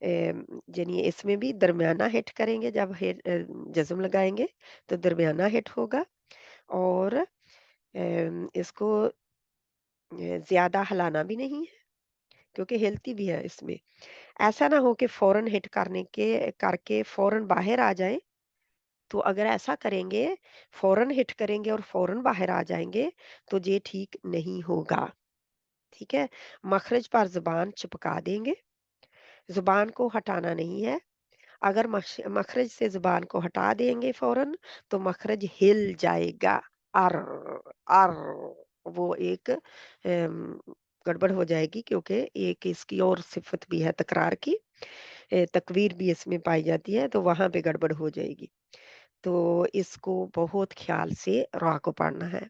यानी इसमें भी दरमियाना हिट करेंगे, जब जज्म लगाएंगे तो दरमियाना हिट होगा। और इसको ज्यादा हिलाना भी नहीं है, क्योंकि हिलती भी है इसमें। ऐसा ना हो कि फौरन हिट करके फौरन बाहर आ जाए। तो अगर ऐसा करेंगे, फौरन हिट करेंगे और फौरन बाहर आ जाएंगे, तो ये ठीक नहीं होगा, ठीक है। मखरज पर जुबान चिपका देंगे, जुबान को हटाना नहीं है। अगर मखरज से जुबान को हटा देंगे फौरन, तो मखरज हिल जाएगा। अर, अर, वो एक गड़बड़ हो जाएगी, क्योंकि एक इसकी और सिफत भी है तकरार की, तकवीर भी इसमें पाई जाती है, तो वहां पे गड़बड़ हो जाएगी। तो इसको बहुत ख्याल से रा को पढ़ना है।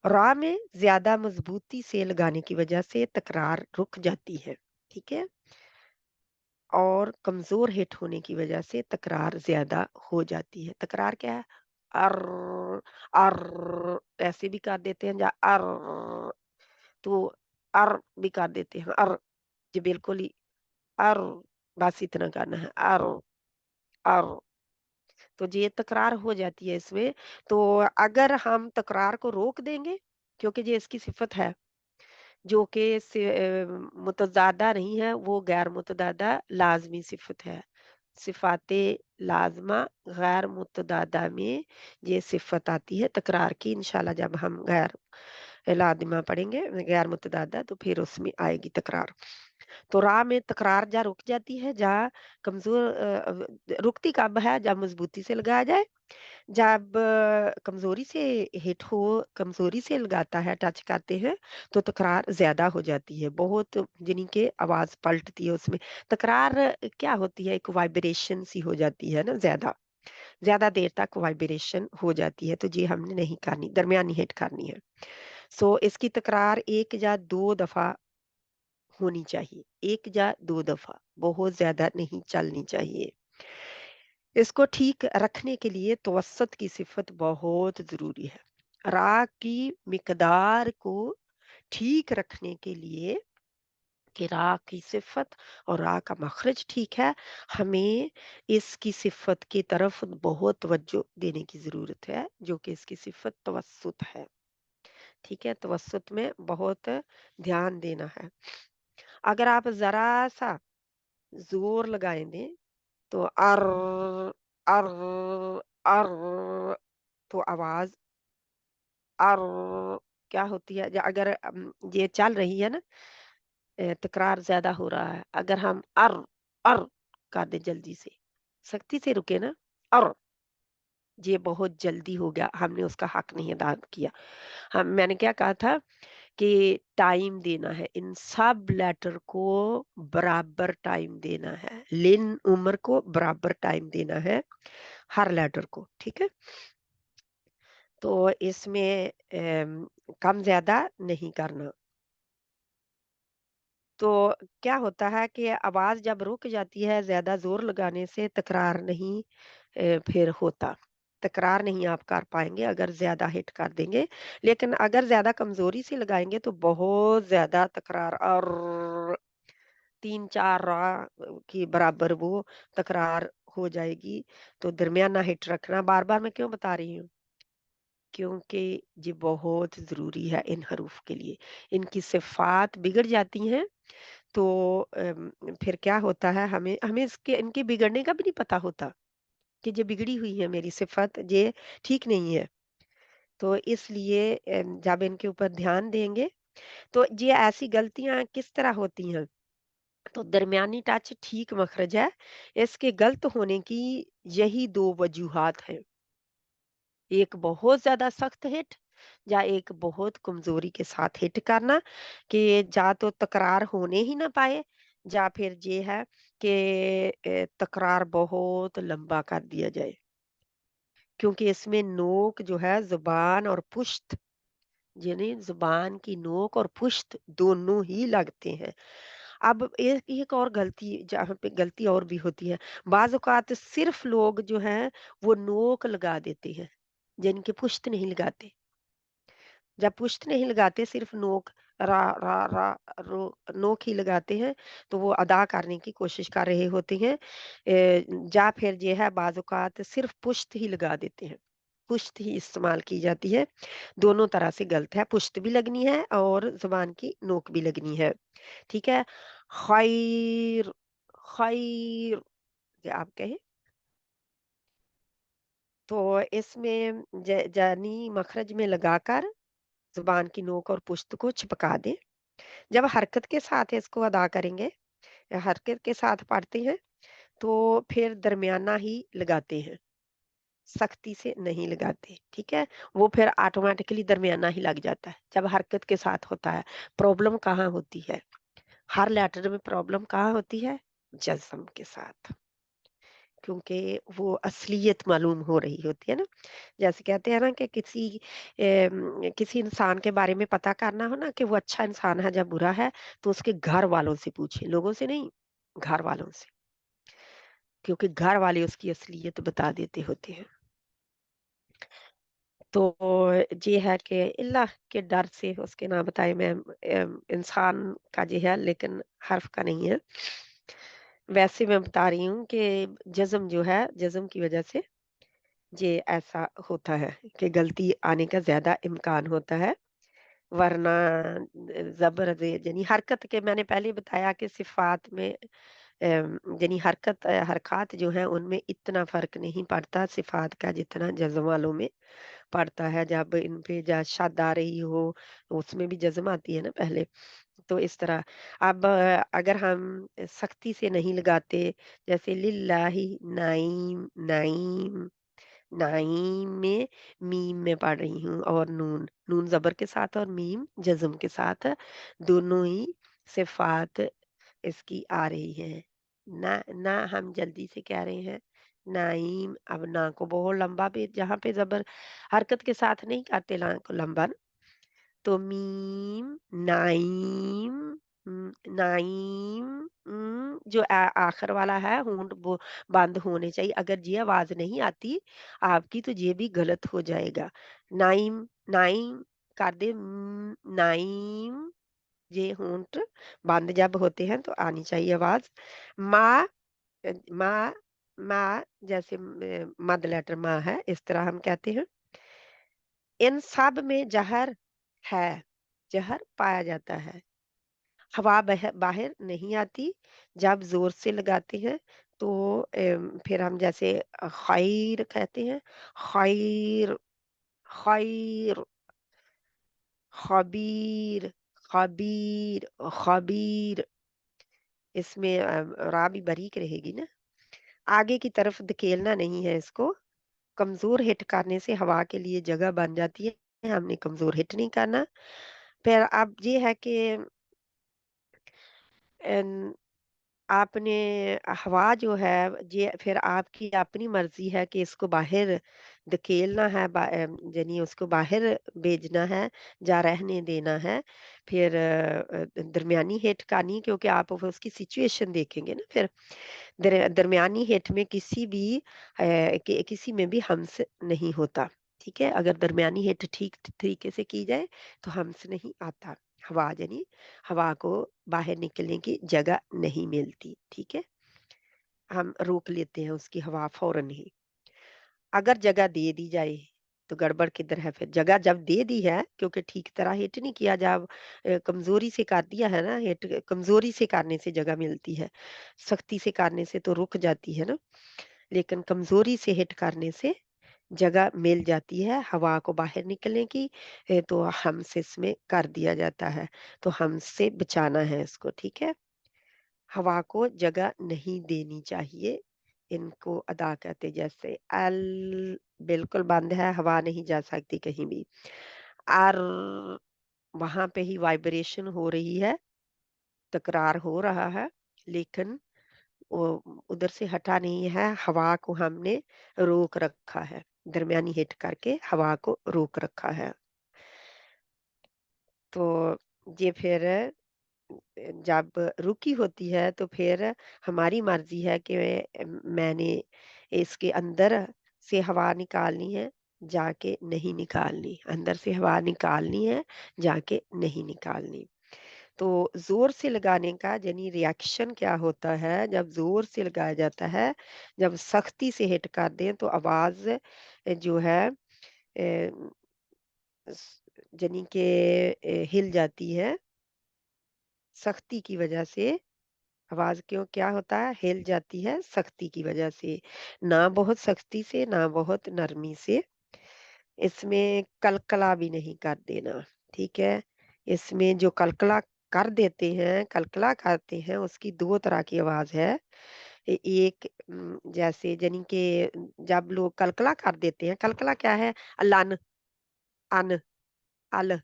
रा में ज्यादा मजबूती से लगाने की वजह से तकरार रुक जाती है, ठीक है। और कमजोर हिट होने की वजह से तकरार ज्यादा हो जाती है। तकरार क्या है? अर, अर, ऐसे भी कर देते हैं, या अर, तो अर भी कर देते हैं, अर, ये बिल्कुल ही अर, बस इतना करना है, अर, अर। तो ये तकरार हो जाती है इसमें। तो अगर हम तकरार को रोक देंगे, क्योंकि ये इसकी सिफत है, जो कि मुतज़ादा नहीं है, वो गैर मुतज़ादा लाज़मी सिफ़त है। सिफ़ाते लाज़िमा गैर मुतज़ादा में ये सिफ़त आती है तकरार की। इंशाअल्लाह जब हम गैर लाज़िमा पढ़ेंगे, गैर मुतज़ादा, तो फिर उसमें आएगी तकरार। तो रा में तकरार जहाँ रुक जाती है, जहाँ कमज़ोर रुकती कब है? जब मज़बूती से लगाया जाए। जब कमज़ोरी से हिट हो, कमज़ोरी से लगाता है, टच करते हैं, तो तकरार ज़्यादा हो जाती है। बहुत यानी कि आवाज़ पलटती है उसमें। तकरार क्या होती है? एक वाइब्रेशन सी हो जाती है ना ज़्यादा, ज़्यादा देर तक वाइब्रेशन हो जाती है, तो ये हमने नहीं करनी, दरमियानी हिट करनी है। सो इसकी तकरार 1 या 2 दफ़ा होनी चाहिए, 1 या 2 दफ़ा, बहुत ज़्यादा नहीं चलनी चाहिए। इसको ठीक रखने के लिए तवज्जुद की सिफ़त बहुत ज़रूरी है। राग की मिक़दार को ठीक रखने के लिए कि राग की सिफ़त और राग का मख़रज ठीक है, हमें इसकी सिफ़त की तरफ बहुत तवज्जो देने की ज़रूरत है, जो कि इसकी सिफ़त तवस्सुत है। ठीक है? तवस्सुत में बहुत ध्यान देना है। अगर आप ज़रा-सा ज़ोर लगाएँगे तो तो आवाज़ क्या होती है अगर ये चल रही है ना, तकरार ज़्यादा हो रहा है, अगर हम अर कर दें जल्दी से, सख्ती से रुके ना, अर ये बहुत जल्दी हो गया, हमने उसका हक नहीं अदा किया। हम मैंने क्या कहा था कि टाइम देना है, इन सब लेटर को बराबर टाइम देना है, लिन उम्र को बराबर टाइम देना है, हर लेटर को, ठीक है? तो इसमें कम ज़्यादा नहीं करना। तो क्या होता है कि आवाज़ जब रुक जाती है ज़्यादा ज़ोर लगाने से तकरार नहीं फिर होता। तकरार नहीं आप कर पाएँगे अगर ज़्यादा हिट कर देंगे। लेकिन अगर ज़्यादा कमज़ोरी से लगाएँगे तो बहुत ज़्यादा तकरार 3-4 के बराबर वो तकरार हो जाएगी। तो दरमियाना हिट रखना बार-बार मैं क्यों बता रही हूँ? क्योंकि ये बहुत ज़रूरी है इन हरूफ के लिए। इनकी सिफ़ात बिगड़ जाती हैं तो फिर क्या होता है हमें हमें इसके इनके बिगड़ने का भी नहीं पता होता कि ये बिगड़ी हुई है मेरी सिफ़त, ये ठीक नहीं है। तो इसलिए जब इनके ऊपर ध्यान देंगे तो ये ऐसी गलतियाँ किस तरह होती हैं? तो दरमियानी टच ठीक मखरज है, इसके गलत होने की यही 2 वजूहात हैं। एक बहुत ज़्यादा सख्त हिट या एक बहुत कमज़ोरी के साथ हिट करना कि या तो तकरार होने ही ना पाए या फिर ये है कि तकरार बहुत लंबा कर दिया जाए। क्योंकि इसमें नोक जो है ज़ुबान और पुश्त यानी ज़ुबान की नोक और पुश्त दोनों ही लगते हैं। अब एक एक और गलती जहाँ पे गलती और भी होती है, बाज़ औक़ात सिर्फ़ लोग जो हैं वो नोक लगा देते हैं, जिनकी पुश्त नहीं लगाते। जब पुश्त नहीं लगाते सिर्फ़ नोक रा रा रा रो नोक ही लगाते हैं, तो वो अदा करने की कोशिश कर रहे होते हैं। या फिर ये है बाज़ औक़ात सिर्फ़ पुश्त ही लगा देते हैं। पुश्त ही इस्तेमाल की जाती है, दोनों तरह से गलत है, पुश्त भी लगनी है और ज़ुबान की नोक भी लगनी है, ठीक है? ख़ैर, ख़ैर ये आप कहें। तो इसमें ज जानी मखरज में लगाकर ज़ुबान की नोक और पुश्त को चिपका दें। जब हरकत के साथ इसको अदा करेंगे या हरकत के साथ पढ़ते हैं, तो फिर दरमियाना ही लगाते हैं, सख्ती से नहीं लगाते, ठीक है? वो फिर ऑटोमैटिकली दरमियाना ही लग जाता है, जब हरकत के साथ होता है। प्रॉब्लम कहाँ होती है? हर लेटर में प्रॉब्लम कहाँ होती है? जज़्म के साथ, क्योंकि वो असलियत मालूम हो रही होती है ना। जैसे कहते हैं ना कि किसी इंसान के बारे में पता करना हो ना कि वो अच्छा इंसान है या बुरा है, तो उसके घर वालों से पूछें, लोगों से नहीं, घर वालों से। क्योंकि घर वाले उसकी असलियत बता देते होते हैं। तो ये है कि अल्लाह के डर से उसके ना बताए मैं इंसान का ये है लेकिन हर्फ का नहीं है। वैसे मैं बता रही हूँ कि जज़्म जो है, जज़्म की वज़ह से ये ऐसा होता है कि गलती आने का ज़्यादा इम्कान होता है। वरना ज़बर यानी हरकत के मैंने पहले ही बताया कि सिफ़ात में यानी हरकत जो हैं उनमें इतना फ़र्क नहीं पड़ता सिफ़ात का जितना जज़्म वालों में पड़ता है। जब इन पे शद आ रही हो, उसमें भी जज़्म आती है ना पहले। तो इस तरह अब अगर हम सख्ती से नहीं लगाते जैसे लिल्लाहि नाईम, नाईम नाईम में मीम में पढ़ रही हूँ और नून, नून ज़बर के साथ और मीम जज़्म के साथ दोनों ही सिफ़ात इसकी आ रही हैं। ना ना हम जल्दी से कह रहे हैं नाईम, अब ना को बहुत लंबा पे जहाँ पे ज़बर हरकत के साथ नहीं करते ला को लंबा ना, तो मीम नाईम नाइम, जो आखिर वाला है होंठ वो बंद होने चाहिए। अगर ये आवाज नहीं आती आपकी तो ये भी गलत हो जाएगा। नाइम, नाइम कर दे, नाइम, ये होंठ बंद जब होते हैं तो आनी चाहिए आवाज। माँ, माँ, माँ, जैसे मद लेटर माँ है इस तरह हम कहते हैं। इन सब में जहर है, जहर पाया जाता है। हवा बाहर नहीं आती जब जोर से लगाते हैं तो फिर हम जैसे खैर कहते हैं, खैर, खैर, खबीर, खबीर, खबीर, इसमें रा भी बारीक रहेगी ना। आगे की तरफ धकेलना नहीं है इसको। कमजोर हिट करने से हवा के लिए जगह बन जाती है, हमने कमजोर हिट नहीं करना। फिर अब ये है कि आपने हवा जो है ये फिर आपकी अपनी मर्ज़ी है कि इसको बाहर धकेलना है, यानी उसको बाहर भेजना है या रहने देना है। फिर दरमियानी हिट करनी, क्योंकि आप वो उसकी सिचुएशन देखेंगे ना फिर। दरमियानी हिट में किसी भी किसी में भी हम्स नहीं होता, ठीक है? अगर दरमियानी हिट ठीक तरीके से की जाए तो हम्स नहीं आता। हवा यानी हवा को बाहर निकलने की जगह नहीं मिलती, ठीक है? हम रोक लेते हैं उसकी हवा फौरन ही। अगर जगह दे दी जाए तो गड़बड़ किधर है फिर? जगह जब दे दी है, क्योंकि ठीक तरह हिट नहीं किया, जब कमजोरी से कर दिया है ना हिट, कमजोरी से करने से जगह मिलती है, सख्ती से करने से तो रुक जाती है ना। लेकिन कमजोरी से हिट करने से जगह मिल जाती है हवा को बाहर निकलने की। तो हमसे इसमें कर दिया जाता है, तो हमसे बचाना है इसको, ठीक है? हवा को जगह नहीं देनी चाहिए। इनको अदा कहते, जैसे एल बिल्कुल बंद है, हवा नहीं जा सकती कहीं भी। आर, वहां पे ही वाइब्रेशन हो रही है, तकरार हो रहा है, लेकिन वो उधर से हटा नहीं है, हवा को हमने रोक रखा है, दरमियानी हिट करके हवा को रोक रखा है। तो ये फिर जब रुकी होती है तो फिर हमारी मर्जी है कि मैंने इसके अंदर से हवा निकालनी है, जाके नहीं निकालनी, अंदर से हवा निकालनी है, जाके नहीं निकालनी। तो जोर से लगाने का यानी रिएक्शन क्या होता है जब जोर से लगाया जाता है, जब सख्ती से हिट कर दें तो आवाज जो है यानी कि हिल जाती है। सख्ती की वजह से आवाज क्यों क्या होता है, हिल जाती है सख्ती की वजह से, ना बहुत सख्ती से ना बहुत नरमी से। इसमें कलकला भी नहीं कर देना, ठीक है? इसमें जो कलकला कर देते हैं, कलकला करते हैं, उसकी 2 तरह की आवाज़ है। एक जैसे यानी कि जब लोग कलकला कर देते हैं, कलकला क्या है? लन, अन, अल,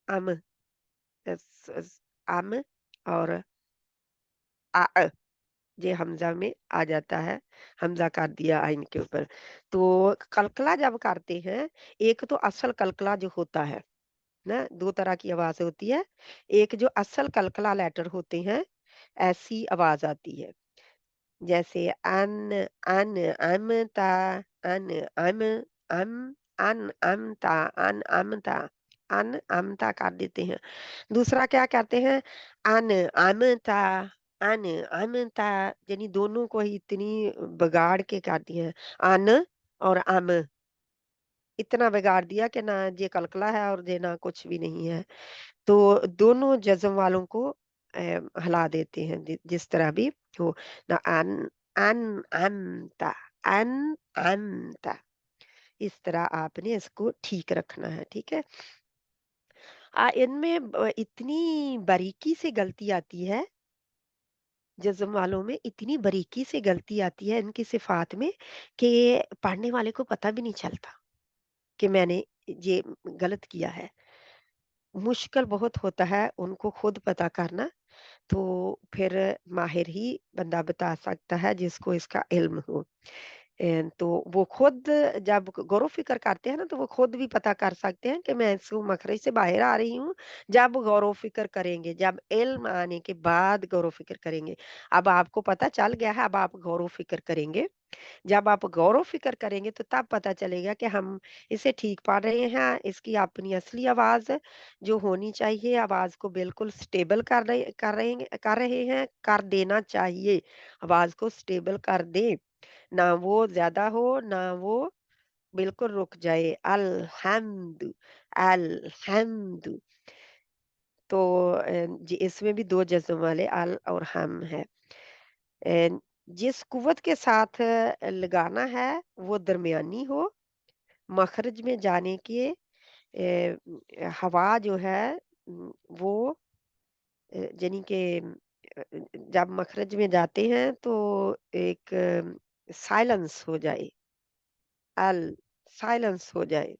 अम, अम और ये हमज़ा में आ जाता है, हमज़ा कर दिया आइन के ऊपर। तो कलकला जब करते हैं, एक तो असल कलकला जो होता है ना, 2 तरह की आवाज़ होती है। एक जो असल कलकला लेटर होते हैं, ऐसी आवाज़ आती है। जैसे अन, अमता, अन, अम, अम, अमता, अमता, अमता कर देते हैं। दूसरा क्या कहते हैं, अन, अमता, अन, अमता, यानी दोनों को ही इतनी बिगाड़ के कर दिया है। अन और इतना बिगाड़ दिया कि ना ये कलकला है और ये ना कुछ भी नहीं है। तो दोनों जज़्म वालों को हिला देते हैं जिस तरह भी हो। ना अन, अनअमता, अनअमता, इस तरह आपने इसको ठीक रखना है, ठीक है? इनमें इतनी बारीकी से गलती आती है, जज़्म वालों में इतनी बारीकी से गलती आती है इनकी सिफ़ात में कि पढ़ने वाले को पता भी नहीं चलता कि मैंने ये गलत किया है। मुश्किल बहुत होता है उनको खुद पता करना, तो फिर माहिर ही बंदा बता सकता है जिसको इसका इल्म हो। तो वो खुद जब गौर फ़िक्र करते हैं ना, तो वो खुद भी पता कर सकते हैं कि मैं इसको मखरज से बाहर आ रही हूँ। जब गौर फ़िक्र करेंगे, जब इल्म आने के बाद गौर फ़िक्र करेंगे। अब आपको पता चल गया है, अब आप गौर फ़िक्र करेंगे। जब आप गौर-फ़िक्र करेंगे तो तब पता चलेगा कि हम इसे ठीक पढ़ रहे हैं, इसकी अपनी असली आवाज़ जो होनी चाहिए, आवाज़ को बिल्कुल स्टेबल कर रहे हैं, कर देना चाहिए। आवाज़ को स्टेबल कर दें, ना वो ज़्यादा हो, ना वो बिल्कुल रुक जाए। अल-हम्द, अल-हम्द। तो जी, इसमें भी 2 जज़्म वाले अल और हम है। अ, जिस कुव्वत के साथ लगाना है वो दरमियानी हो, मखरज में जाने के हवा जो है वो यानी कि जब मखरज में जाते हैं तो एक साइलेंस हो जाए, अल साइलेंस हो जाए,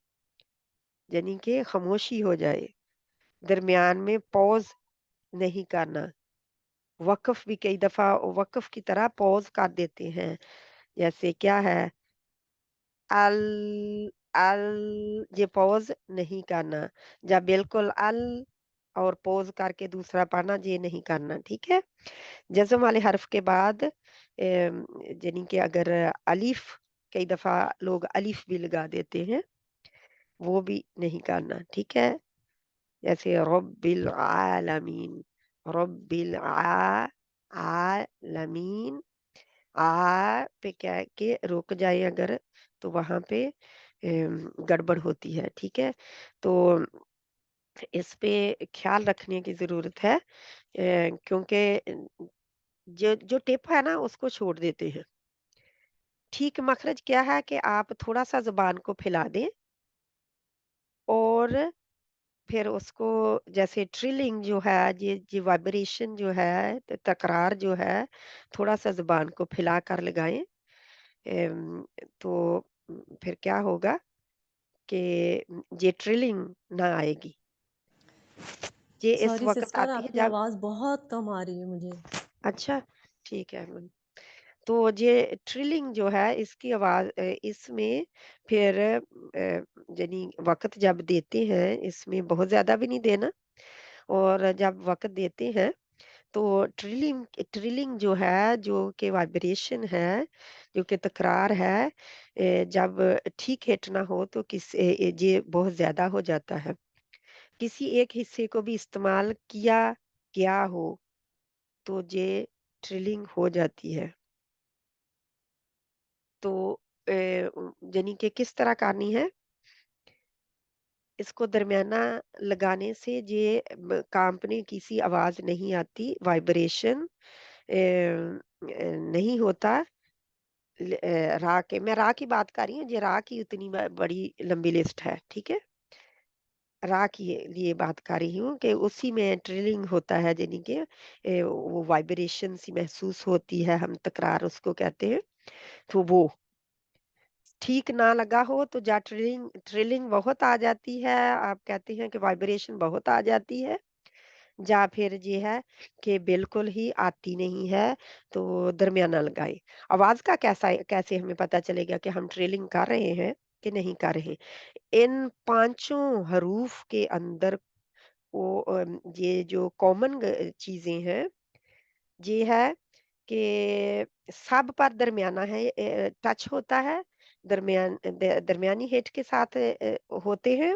यानी कि खामोशी हो जाए, दरमियान में पॉज़ नहीं करना। वक़्फ़ भी कई दफ़ा वक़्फ़ की तरह पॉज़ कर देते हैं, जैसे क्या है अल ये पॉज़ नहीं करना। जब बिल्कुल और पॉज़ करके दूसरा पढ़ना ये नहीं करना, ठीक है? जज़म वाले हर्फ के बाद यानी कि अगर अलिफ कई दफ़ा लोग अलिफ भी लगा देते हैं, वो भी नहीं करना, ठीक है? जैसे रब्बिल आलमीन, रब्बिल आलमीन, पे क्या है कि रुक जाए अगर तो वहाँ पे गड़बड़ होती है, ठीक है? तो इस पे ख़्याल रखने की ज़रूरत है क्योंकि जो जो टिप है ना उसको छोड़ देते हैं। ठीक मखरज क्या है कि आप थोड़ा-सा ज़ुबान को फैला दें और फिर उसको जैसे ट्रिलिंग जो है ये वाइब्रेशन जो है तकरार जो है थोड़ा-सा ज़ुबान को फैला कर लगाएँ। अम, तो फिर क्या होगा कि ये ट्रिलिंग ना आएगी। ये इस सॉरी वक़्त सिस्टर, आती है आपकी जब आवाज़ बहुत कम आ रही है मुझे। अच्छा, ठीक है। तो ये ट्रिलिंग जो है इसकी आवाज़ इसमें फिर यानी वक़्त जब देते हैं इसमें बहुत ज़्यादा भी नहीं देना और जब वक़्त देते हैं तो ट्रिलिंग ट्रिलिंग जो है, जो कि वाइब्रेशन है, जो कि तकरार है जब ठीक हिट ना हो तो ये बहुत ज़्यादा हो जाता है। किसी एक हिस्से को भी इस्तेमाल किया गया हो, तो ये ट्रिलिंग हो जाती है। तो यानी कि किस तरह करनी है? इसको दरमियाना लगाने से ये काँपने की सी आवाज़ नहीं आती, वाइब्रेशन नहीं होता। रा के मैं रा की बात कर रही हूँ, ये रा की उतनी बड़ी लंबी लिस्ट है, ठीक है? रा की लिए बात कर रही हूँ कि उसी में ट्रिलिंग होता है यानी कि वो वाइब्रेशन सी महसूस होती है, हम तकरार उसको कहते हैं, तो वो। ठीक ना लगा हो तो जा ट्रिलिंग ट्रिलिंग बहुत आ जाती है, आप कहते हैं कि वाइब्रेशन बहुत आ जाती है, या फिर ये है कि बिल्कुल ही आती नहीं है, तो दरमियाना लगाएँ। आवाज़ का कैसे हमें पता चलेगा कि हम ट्रिलिंग कर रहे हैं कि नहीं कर रहे? इन पाँचों हरूफ के अंदर वो ये जो कॉमन चीज़ें हैं, ये है कि सब पर दरमियाना है टच होता है, दरमियानी हिट के साथ होते हैं।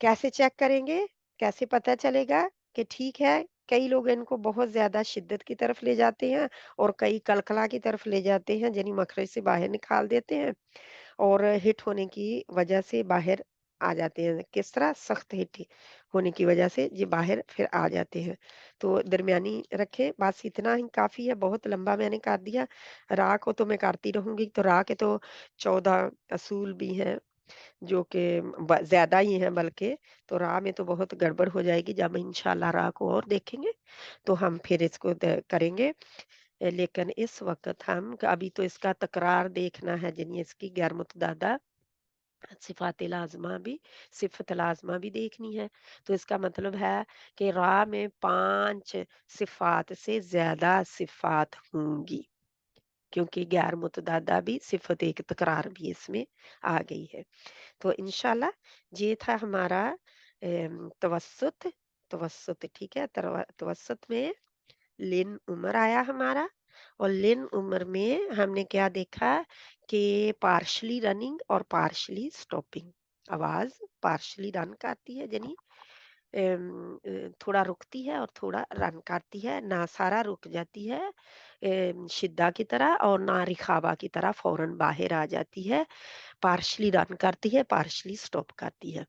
कैसे चेक करेंगे? कैसे पता चलेगा कि ठीक है? कई लोग इनको बहुत ज़्यादा शिद्दत की तरफ ले जाते हैं और कई कलकला की तरफ ले जाते हैं, यानी मखरज से बाहर निकाल देते हैं और हिट होने की वजह से बाहर आ जाते हैं। किस तरह? सख्त हिट होने की वजह से ये बाहर फिर आ जाते हैं। तो दरमियानी रखें, बस इतना ही काफ़ी है, बहुत लंबा मैंने कर दिया। रा को तो मैं करती रहूँगी, तो रा के तो 14 असूल भी हैं, जो कि ज़्यादा ही हैं बल्कि, तो रा में तो बहुत गड़बड़ हो जाएगी, जब इंशाल्लाह रा को और देखेंगे, तो हम फिर इसको करेंगे। लेकिन इस वक़्त हम अभी तो इसका तकरार देखना है, यानी इसकी गैर मुतदादा सिफ़त लाज़िमा भी देखनी है। तो इसका मतलब है कि रा में 5 सिफ़ात से ज़्यादा सिफ़ात होंगी। क्योंकि गैर मुतदादा भी सिफत एक तकरार भी इसमें आ गई है। तो इंशाल्लाह ये था हमारा तवस्सुत। तवस्सुत ठीक है, तवस्सुत में लिन उमर आया हमारा, और लिन उमर में हमने क्या देखा कि पार्शली रनिंग और पार्शली स्टॉपिंग। आवाज पार्शली रन करती है, यानी थोड़ा रुकती है और थोड़ा रन करती है, ना सारा रुक जाती है शिद्दा की तरह, और ना रिखावा की तरह फौरन बाहर आ जाती है। पार्शली रन करती है, पार्शली स्टॉप करती है।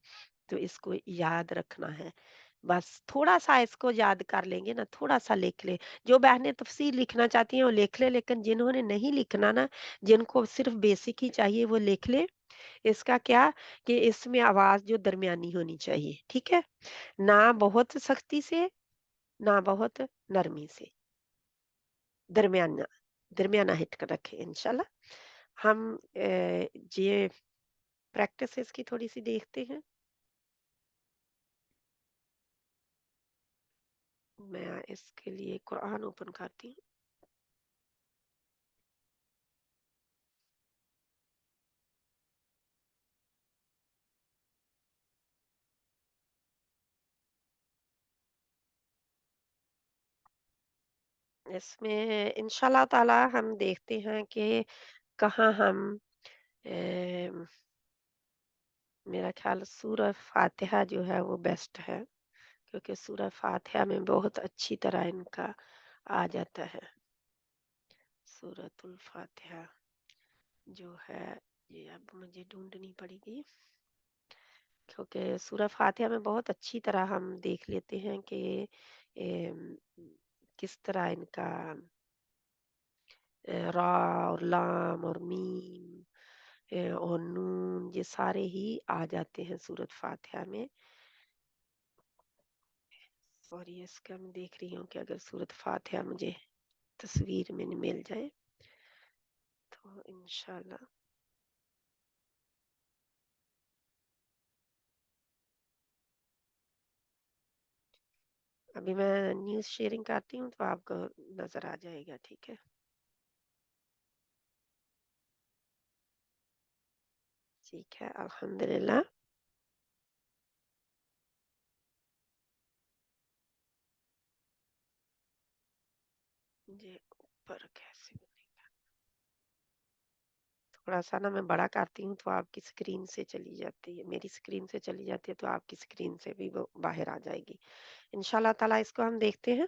तो इसको याद रखना है। बस थोड़ा सा इसको याद कर लेंगे ना, थोड़ा सा लिख ले। जो बहनें तफसीर लिखना चाहती हैं वो लिख ले, लेकिन जिन्होंने नहीं लिखना ना, जिनको सिर्फ बेसिक ही चाहिए वो लिख ले। इसका क्या कि इसमें आवाज जो दरमियानी होनी चाहिए, ठीक है, ना बहुत सख्ती से, ना बहुत नरमी से, दरमियाना, दरमियाना हिट कर रखे इंशाल्लाह। हम ये प्रैक्टिस इसकी थोड़ी सी देखते हैं। मैं इसके लिए कुरान ओपन करती हूँ। इसमें इंशाल्लाह ताला हम देखते हैं कि कहाँ हम मेरा ख्याल सूरह फातिहा जो है वो बेस्ट है, क्योंकि सूरह फातिहा में बहुत अच्छी तरह इनका आ जाता है। सूरतुल फातिहा जो है, ये अब मुझे ढूंढनी पड़ेगी, क्योंकि सूरह फातिहा में बहुत अच्छी तरह हम देख लेते हैं कि एम, किस तरह इनका रा और लाम और मीम और नून, ये सारे ही आ जाते हैं सूरत फातिहा में। सॉरी, इसका मैं देख रही हूँ कि अगर सूरत फातिहा मुझे तस्वीर में मिल जाए तो इंशाल्लाह। अभी मैं न्यूज़ शेयरिंग करती हूँ तो आपको नजर आ जाएगा, ठीक है। ठीक है, अल्हम्दुलिल्लाह। ये ऊपर कैसे बनेगा? थोड़ा सा ना मैं बड़ा करती हूँ तो आपकी स्क्रीन से चली जाती है, मेरी स्क्रीन से चली जाती है तो आपकी स्क्रीन से भी वो बाहर आ जाएगी। इंशाल्लाह ताला इसको हम देखते हैं।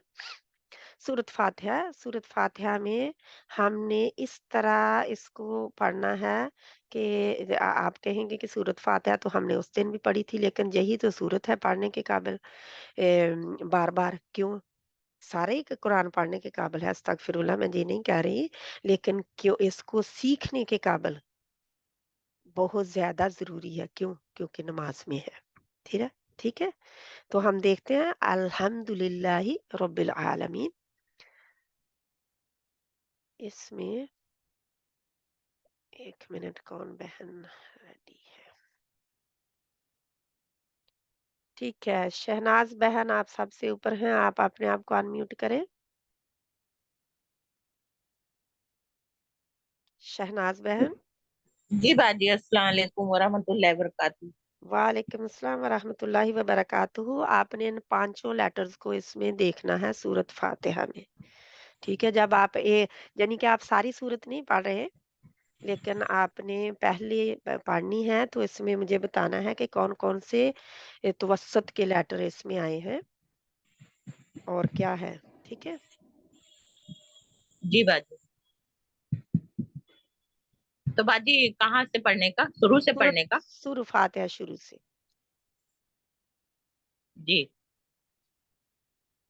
सूरत फातिहा, सूरत फातिहा में हमने इस तरह इसको पढ़ना है कि आप कहेंगे कि सूरत फातिहा तो हमने उस दिन भी पढ़ी थी, लेकिन यही तो सूरत है पढ़ने के काबिल। बार बार क्यों? सारे ही कुरान पढ़ने के काबिल है, अस्तगफिरुल्लाह, मैं ये नहीं कह रही, लेकिन क्यों इसको सीखने के काबिल बहुत ज्यादा जरूरी है। क्यों? क्योंकि नमाज में है। ठीक है, ठीक है। तो हम देखते हैं अल्हम्दुलिल्लाहि रब्बिल आलमीन। इसमें एक मिनट, कौन बहन रेडी है? ठीक है, शहनाज बहन आप सबसे ऊपर हैं, आप अपने आप को अनम्यूट करें। शहनाज बहन। जी बाजी, अस्सलाम वालेकुम वरहमतुल्लाहि वबरकातुहू। वालेकुम अस्सलाम वरहमतुल्लाहि वबरकातुहू। आपने इन पांचों लेटर्स को इसमें देखना है सूरत फातिहा में। ठीक है, जब आप यानी कि आप सारी सूरत नहीं पढ़ रहे, लेकिन आपने पहले पढ़नी है, तो इसमें मुझे बताना है कि कौन कौन से तवस्सुत के लेटर इसमें आए हैं और क्या है। ठीक है, जी बाजी। तो बाजी कहाँ से पढ़ने का, शुरू से सूरत पढ़ने का? सूरह फातिहा शुरू से। जी।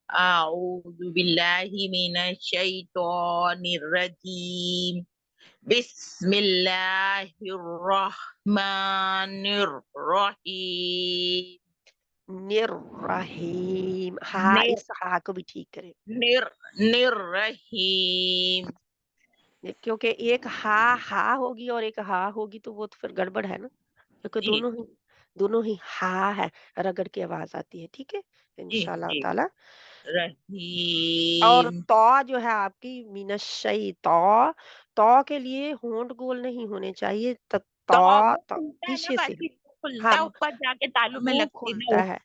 आऊज़ु बिल्लाहि मिनश शैतानिर रजीम। बिस्मिल्लाहिर रहमानिर रहीम। निर्रहीम, हा, निर इस हा को भी ठीक करें, निर निर्रहीम। क्योंकि एक हा होगी और एक हा होगी तो वो तो फिर गड़बड़ है ना, क्योंकि जी दोनों ही हा है, रगड़ की आवाज आती है। ठीक है, जी इंशाल्लाह जी। ताला। और रहीम। तो जो है आपकी मिनश्शई तो के लिए होंठ गोल नहीं होने चाहिए, तो तो मुंह खुलता है ना पीछे से। बाजी, खुलता हाँ, है ऊपर जाके तालू में मुंह लगती ना खुलता है।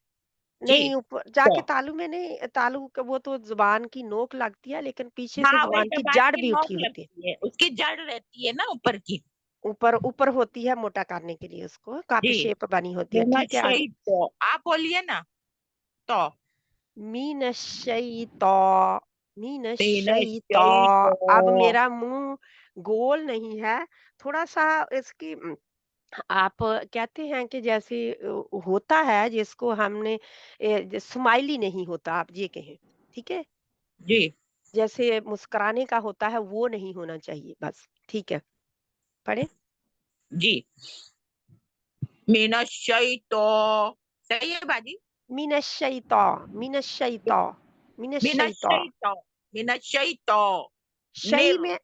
जी। नहीं, ऊपर जाके तो तालू में नहीं, तालू का वो तो जुबान की नोक लगती है, लेकिन पीछे से हाँ, वही जुबान की जबान जड़ की भी नोक उठी होती है। लगती है, उसकी जड़ रहती है ना ऊपर की। ऊपर ऊपर होती है मोटा करने के लिए, उसको कप जी। शेप बनी होती है। ठीक है, आगे। तो आप बोलिए ना। तो मीनश्शैतो मीनश्शैतो। तो अब मेरा मुंह गोल नहीं है, थोड़ा सा इसकी आप कहते हैं कि जैसे होता है जिसको हमने स्माइली नहीं होता, आप ये कहें। ठीक है, जी जैसे मुस्कुराने का होता है वो नहीं होना चाहिए, बस। ठीक है, पढ़े। जी। तो सही है बाजी। मीनश्शैतो मीनश्शैतो मीनश्शैतो। तो तो शई में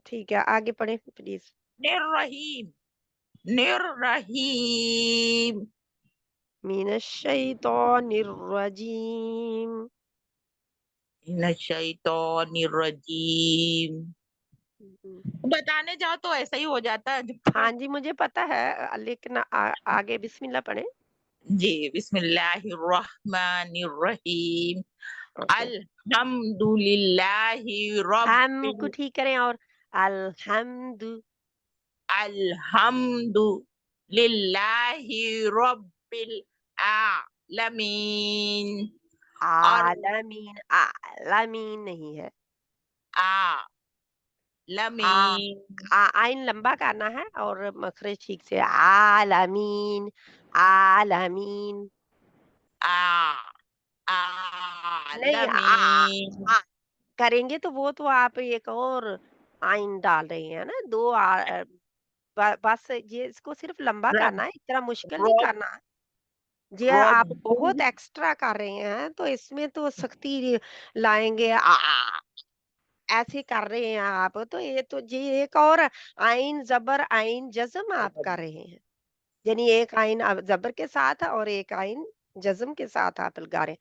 ठीक है, आगे पढ़े प्लीज। निर्रहीम। निर्रहीम। मिनश्शैतानिर्रजीम। निर्रजीम। हम्म। बताने जाओ तो ऐसा ही हो जाता है हाँ जी, मुझे पता है, लेकिन आगे बिस्मिल्लाह पढ़े। जी। बिस्मिल्लाहिर्रहमानिर्रहीम। ओके, अल्हम्दुलिल्लाहि हम रब्बिल को ठीक करें, और अल्हम्दु अल्हम्दुलिल्लाहि रब्बिल आलमीन। और आलमीन, आलमीन नहीं है। आ आलमीन। आइन लंबा करना है और मखरज ठीक से, आलमीन आलमीन। आ नहीं, आलमीन। आ करेंगे तो वो तो आप एक और आइन डाल रही हैं ना, दो बस ये इसको सिर्फ लंबा रब करना है, इतना मुश्किल नहीं रब करना है। ये आप बहुत रब्बुल एक्स्ट्रा कर रहे हैं, तो इसमें तो सख्ती लाएंगे। ऐसे कर रहे हैं आप, तो ये एक और आइन जबर आइन जज्म आप कर रहे हैं। यानी एक आइन जबर के साथ है और एक आइन जज्म के साथ आप लगा रहे हैं।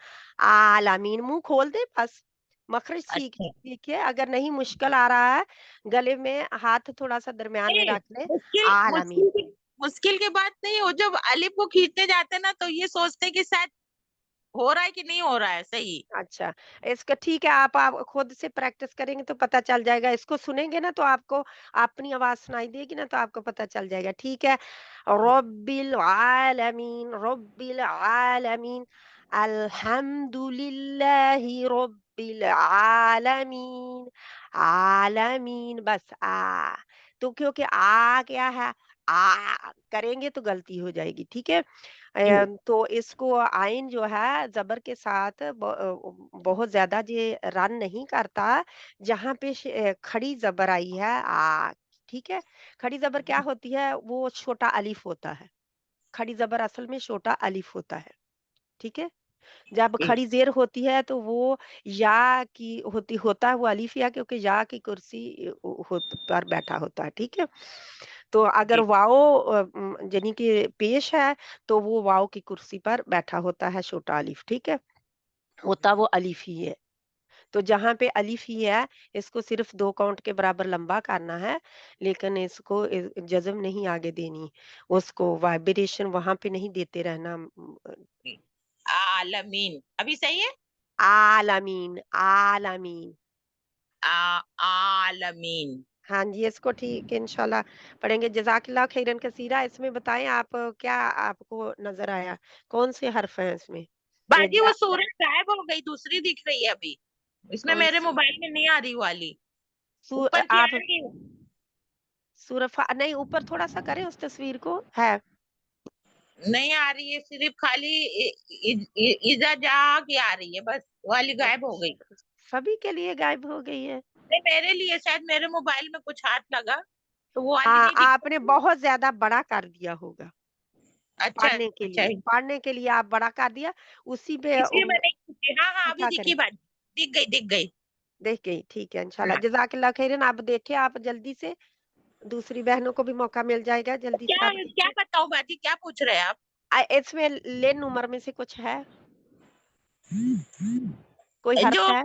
आलामीन, मुंह खोल दे बस, मखरज अच्छा। सीखिए। अगर नहीं मुश्किल आ रहा है, गले में हाथ थोड़ा सा दरमियान में नहीं, रख ले। मुश्किल आलामीन। मुश्किल की बात नहीं हो, जब अलिफ को खींचते जाते हैं ना तो ये सोचते हैं कि शायद हो रहा है कि नहीं हो रहा है सही। अच्छा, इसका ठीक है, आप खुद से प्रैक्टिस करेंगे तो पता चल जाएगा। इसको सुनेंगे ना तो आपको अपनी आवाज़ सुनाई देगी ना, तो आपको पता चल जाएगा। ठीक है, रब्बिल आलमीन रब्बिल आलमीन अल्हम्दुलिल्लाहि रब्बिल आलमीन आलमीन, बस तो क्योंकि क्या है, करेंगे तो गलती हो जाएगी। ठीक है, जी तो इसको आइन जो है ज़बर के साथ बहुत ज़्यादा ये रन नहीं करता, जहाँ पे खड़ी ज़बर आई है ठीक है? खड़ी ज़बर क्या होती है? वो छोटा अलिफ होता है। खड़ी ज़बर असल में छोटा अलिफ होता है, ठीक है? जब जी खड़ी ज़ेर होती है तो वो या की होता है वो अलिफ या, क्योंकि या की कुर्सी पर बैठा होता है, ठीक है? तो अगर जी वाओ यानी कि पेश है, तो वो वाओ की कुर्सी पर बैठा होता है छोटा अलिफ, ठीक है? होता वो अलिफ ही है। तो जहाँ पे अलिफ ही है, इसको सिर्फ 2 काउंट के बराबर लंबा करना है, लेकिन इसको जज़म नहीं आगे देनी। उसको वाइब्रेशन वहाँ पे नहीं देते रहना। जी। आलमीन अभी सही है। आलमीन आलमीन। आलमीन। हाँ जी, इसको ठीक है, इंशाल्लाह पढ़ेंगे। जज़ाकल्लाह खैरन कसीरा। इसमें बताएँ आप, क्या आपको नज़र आया? कौन से हर्फ हैं इसमें? बाजी वो ज सूरत गायब हो गई, दूसरी दिख रही है अभी। इसमें कौन मेरे सी? मोबाइल में नहीं आ रही वाली। ऊपर की आ आप रही है। सूरफ़ा नहीं, ऊपर थोड़ा-सा करें उस तस्वीर को, है। नहीं आ रही है, सिर्फ खाली इजा जा की आ रही है, बस वाली गायब हो गई। अच्छा, सभी के लिए गायब हो गई है? नहीं, मेरे लिए शायद मेरे मोबाइल में कुछ हाथ लगा तो वो वाली हाँ, नहीं दिख आपने रही। बहुत ज़्यादा बड़ा कर दिया होगा, अच्छा अच्छा। पढ़ने के लिए आप बड़ा कर दिया, उसी पे इसलिए मैंने खींची। हाँ हाँ, अभी पता करें। दिखी बात। दिख गई दिख गई। देख गई, ठीक है, इंशाल्लाह। हाँ। जज़ाकल्लाह खैरन। आप देखें, आप जल्दी से, दूसरी बहनों को भी मौका मिल जाएगा, तो जल्दी से क्या आप क्या देखिए। बताऊं बाजी, क्या पूछ रहे हैं आप। इसमें लेन उमर में से कुछ है? कोई हर्फ जो है?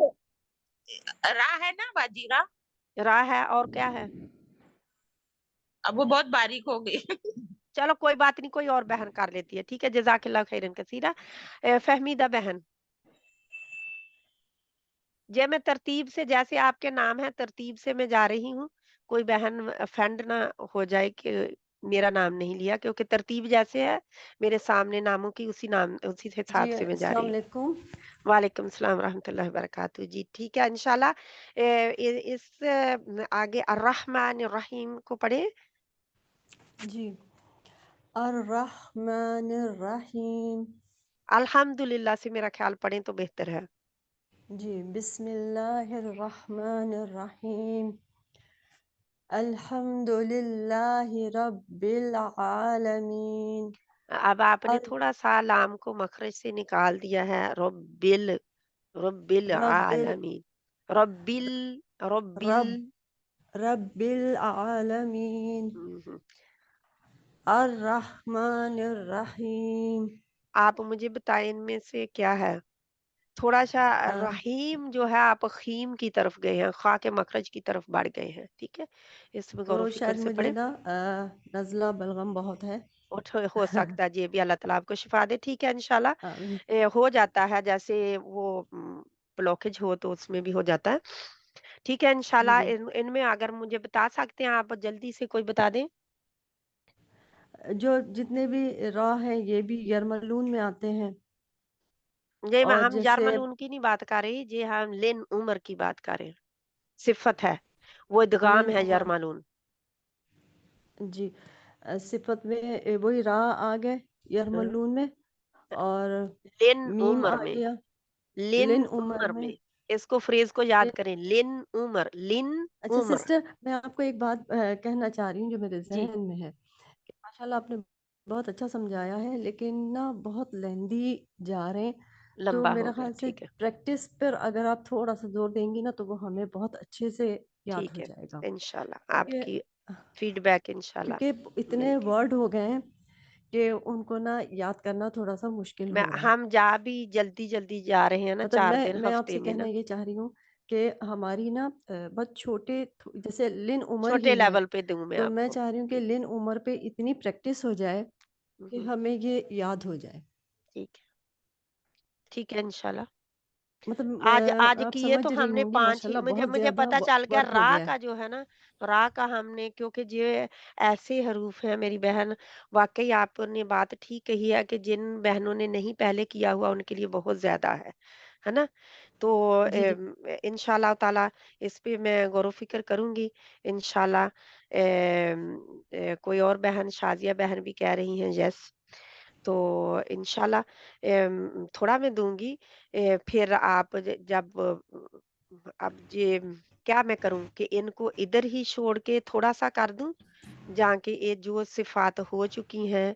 रा है ना बाजी, रा। रा है और क्या है? अब वो बहुत बारीक हो गई। चलो कोई बात नहीं, कोई और बहन कर लेती है, ठीक है। जज़ाकल्लाह खैरन कसीरा। फहमीदा बहन, जे मैं तरतीब से, जैसे आपके नाम है तरतीब से मैं जा रही हूँ, कोई बहन ऑफेंड ना हो जाए कि मेरा नाम नहीं लिया, क्योंकि तरतीब जैसे है मेरे सामने नामों की, उसी हिसाब जी से मैं जा अस्सलाम रही हूँ। वालेकुम। वालेकुम सलाम रहमतुल्लाहि वबरकातुहू। जी ठीक है इंशाल्लाह। इस आगे अर्रहमान रहीम को पढ़े। जी अर्रहमानिर रहीम। अल्हम्दुलिल्लाह से मेरा ख्याल पढ़ें तो बेहतर है। जी बिस्मिल्लाहिर रहमानिर रहीम। अल्हम्दुलिल्लाहि रब्बिल आलमीन। अब आपने अर थोड़ा सा लाम को मखरज से निकाल दिया है। रब्बिल, रब्बिल रब्बिल आलमीन, रब्बिल, रब्बिल। रब रब्बिल आलमीन। हम्म। अर्रहमानिर रहीम। आप मुझे बताएं इनमें से क्या है? थोड़ा सा अ, रहीम जो है, आप खीम की तरफ गए हैं, खा के मखरज की तरफ बढ़ गए हैं, ठीक है। इसमें गौर तो फिक्र शायद से मुझे पढ़े। ना नज़ला बलगम बहुत है। और हो सकता है जी, भी अल्लाह ताला आपको शिफा दे, ठीक है इंशाल्लाह। आमीन। हो जाता है, जैसे वो ब्लॉकेज हो तो उसमें भी हो जाता है, ठीक है जी इंशाल्लाह। जी इनमें अगर मुझे बता सकते हैं आप, जल्दी से कोई बता दें। जो जितने भी रा हैं ये भी यरमलून में आते हैं। ये और हम जैसे जारमलून की नहीं बात कर रही जी, हम लिन उमर की बात कर रहे हैं। सिफत है, वो इदगाम लिन है उमर। यरमलून। जी सिफत में वही रा आ गए हाँ, यरमलून में। और लिन मीम उमर आ में, गया लिन लिन उमर उमर में। में। इसको फ्रेज को याद लिन। करें, लिन उमर, लिन अच्छा उमर। सिस्टर, मैं आपको एक बात कहना चाह रही हूँ जो मेरे जी, जहन में है कि माशाल्लाह आपने बहुत अच्छा समझाया है, लेकिन ना बहुत लेंदी जा रहे हैं। तो लंबा हो मेरा गया, ख्याल से ठीक है। प्रैक्टिस पर अगर आप थोड़ा सा जोर देंगी ना तो वो हमें बहुत अच्छे से याद ठीक हो है जाएगा। इंशाल्लाह, क्योंकि आपकी फीडबैक इंशाल्लाह क्योंकि इतने मिलती। वर्ड हो गए हैं कि उनको ना याद करना थोड़ा सा मुश्किल मैं हो रहा है। हम जा भी जल्दी जल्दी जा रहे हैं ना, मतलब 4 दिन मैं हफ्ते आपसे में कहना ना, ये चाह रही हूँ कि हमारी ना बहुत छोटे जैसे लिन उमर छोटे ही है। लेवल पे दूं मैं तो मैं आपको। चाह रही हूँ कि ठीक लिन उमर पे इतनी प्रैक्टिस हो जाए है। कि हमें ये याद हो जाए। ठीक है, ठीक है इंशाल्लाह। मतलब आज आज आप किए समझ तो रही हमने होंगी 5 ही, माशाल्लाह मुझे बहुत मुझे ज्यादा पता चल गया वर्क हो रा गया है। का जो है ना, रा का हमने, क्योंकि ये ऐसे हरूफ हैं मेरी बहन। वाकई आपने बात ठीक कही है कि जिन बहनों ने नहीं पहले किया हुआ उनके लिए बहुत ज्यादा है ना। तो जी जी इंशाल्लाह ताला इस पे मैं गौर फिक्र करूंगी इंशाल्लाह। कोई और बहन, शाजिया बहन भी कह रही हैं यस, तो इंशाल्लाह थोड़ा मैं दूंगी। फिर आप जब अब ये क्या मैं करूं कि इनको इधर ही छोड़ के थोड़ा सा कर दूं, जहाँ के ये जो सिफात हो चुकी हैं